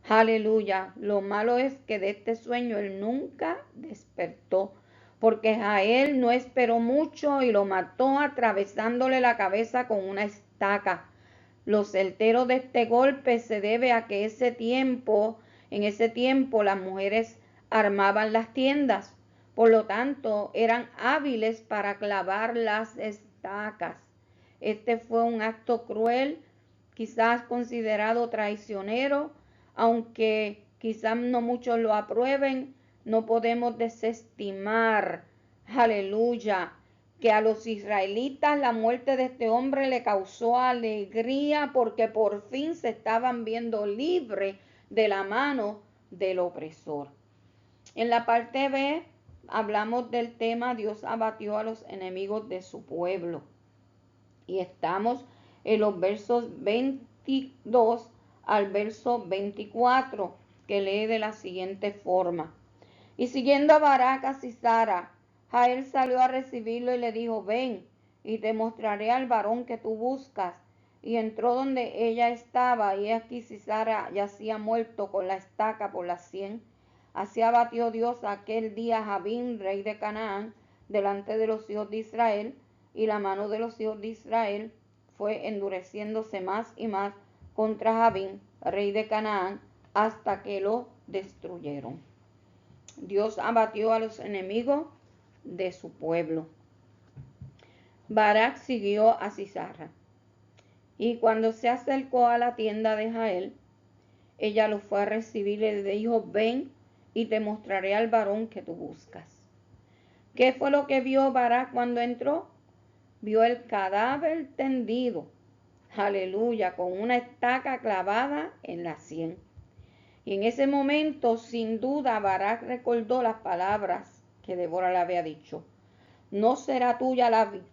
Aleluya. Lo malo es que de este sueño él nunca despertó, porque Jael no esperó mucho y lo mató atravesándole la cabeza con una estaca. Lo certero de este golpe se debe a que en ese tiempo las mujeres armaban las tiendas, por lo tanto eran hábiles para clavar las estacas. Este fue un acto cruel, quizás considerado traicionero, aunque quizás no muchos lo aprueben. No podemos desestimar, aleluya, que a los israelitas la muerte de este hombre le causó alegría, porque por fin se estaban viendo libres de la mano del opresor. En la parte B hablamos del tema Dios abatió a los enemigos de su pueblo, y estamos en los versos 22 al verso 24, que lee de la siguiente forma: y siguiendo a Barak a Sisara, Jael salió a recibirlo y le dijo: ven, y te mostraré al varón que tú buscas. Y entró donde ella estaba, y aquí Sisara yacía muerto con la estaca por la sien. Así abatió Dios aquel día a Jabín, rey de Canaán, delante de los hijos de Israel, y la mano de los hijos de Israel fue endureciéndose más y más contra Jabín, rey de Canaán, hasta que lo destruyeron. Dios abatió a los enemigos de su pueblo. Barak siguió a Sisara, y cuando se acercó a la tienda de Jael, ella lo fue a recibir y le dijo: ven, y te mostraré al varón que tú buscas. ¿Qué fue lo que vio Barak cuando entró? Vio el cadáver tendido, aleluya, con una estaca clavada en la sien. Y en ese momento, sin duda, Barak recordó las palabras que Débora le había dicho: no será tuya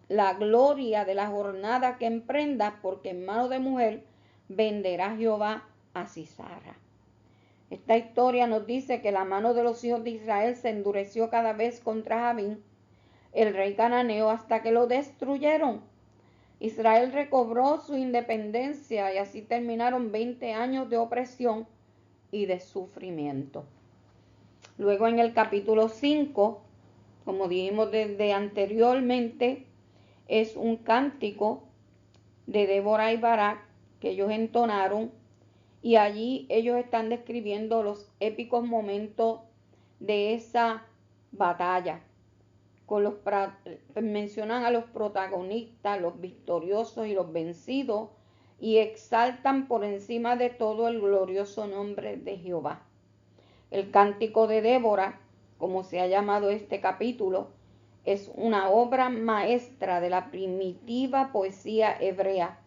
la gloria de la jornada que emprendas, porque en mano de mujer venderá Jehová a Sisara. Esta historia nos dice que la mano de los hijos de Israel se endureció cada vez contra Jabín, el rey cananeo, hasta que lo destruyeron. Israel recobró su independencia, y así terminaron 20 años de opresión y de sufrimiento. Luego, en el capítulo 5, como dijimos desde anteriormente, es un cántico de Débora y Barak que ellos entonaron, y allí ellos están describiendo los épicos momentos de esa batalla. Mencionan a los protagonistas, los victoriosos y los vencidos, y exaltan por encima de todo el glorioso nombre de Jehová. El cántico de Débora, como se ha llamado este capítulo, es una obra maestra de la primitiva poesía hebrea.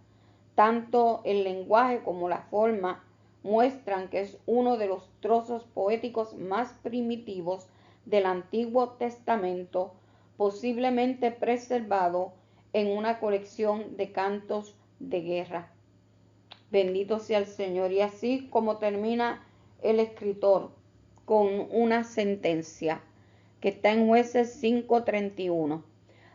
Tanto el lenguaje como la forma muestran que es uno de los trozos poéticos más primitivos del Antiguo Testamento, posiblemente preservado en una colección de cantos de guerra. Bendito sea el Señor. Y así como termina el escritor, con una sentencia que está en Jueces 5:31.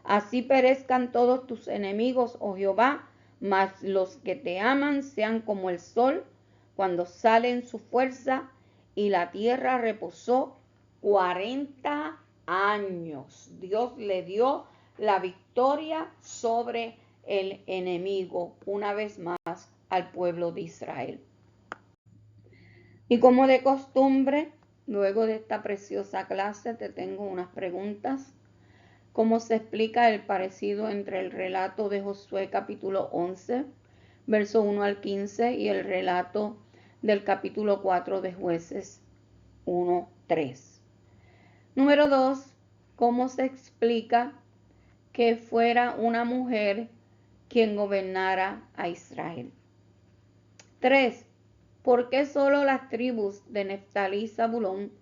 Así perezcan todos tus enemigos, oh Jehová, mas los que te aman sean como el sol cuando sale en su fuerza. Y la tierra reposó 40 años. Dios le dio la victoria sobre el enemigo una vez más al pueblo de Israel. Y como de costumbre, luego de esta preciosa clase te tengo unas preguntas. cómo se explica el parecido entre el relato de Josué capítulo 11, verso 1 al 15, y el relato del capítulo 4 de Jueces 1, 3. Número 2, cómo se explica que fuera una mujer quien gobernara a Israel. 3. ¿Por qué solo las tribus de Neftalí y Zabulón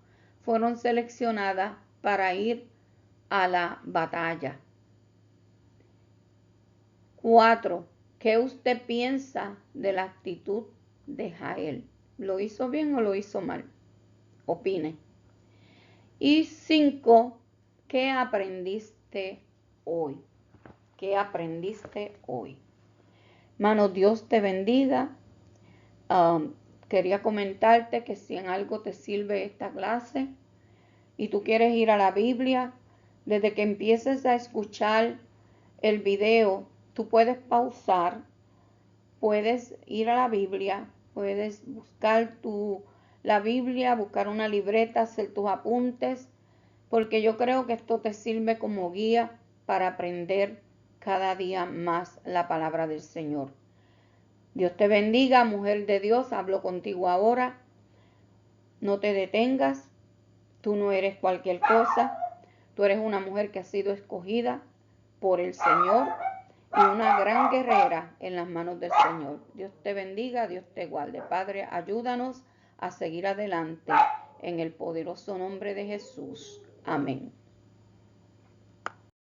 fueron seleccionadas para ir a la batalla? 4. ¿Qué usted piensa de la actitud de Jael? ¿Lo hizo bien o lo hizo mal? Opine. Y 5. ¿Qué aprendiste hoy? ¿Qué aprendiste hoy? Hermano, Dios te bendiga. Quería comentarte que si en algo te sirve esta clase y tú quieres ir a la Biblia, desde que empieces a escuchar el video, tú puedes pausar, puedes ir a la Biblia, puedes buscar la Biblia, buscar una libreta, hacer tus apuntes, porque yo creo que esto te sirve como guía para aprender cada día más la palabra del Señor. Dios te bendiga, mujer de Dios, hablo contigo ahora. No te detengas, tú no eres cualquier cosa, tú eres una mujer que ha sido escogida por el Señor y una gran guerrera en las manos del Señor. Dios te bendiga, Dios te guarde. Padre, ayúdanos a seguir adelante en el poderoso nombre de Jesús. Amén.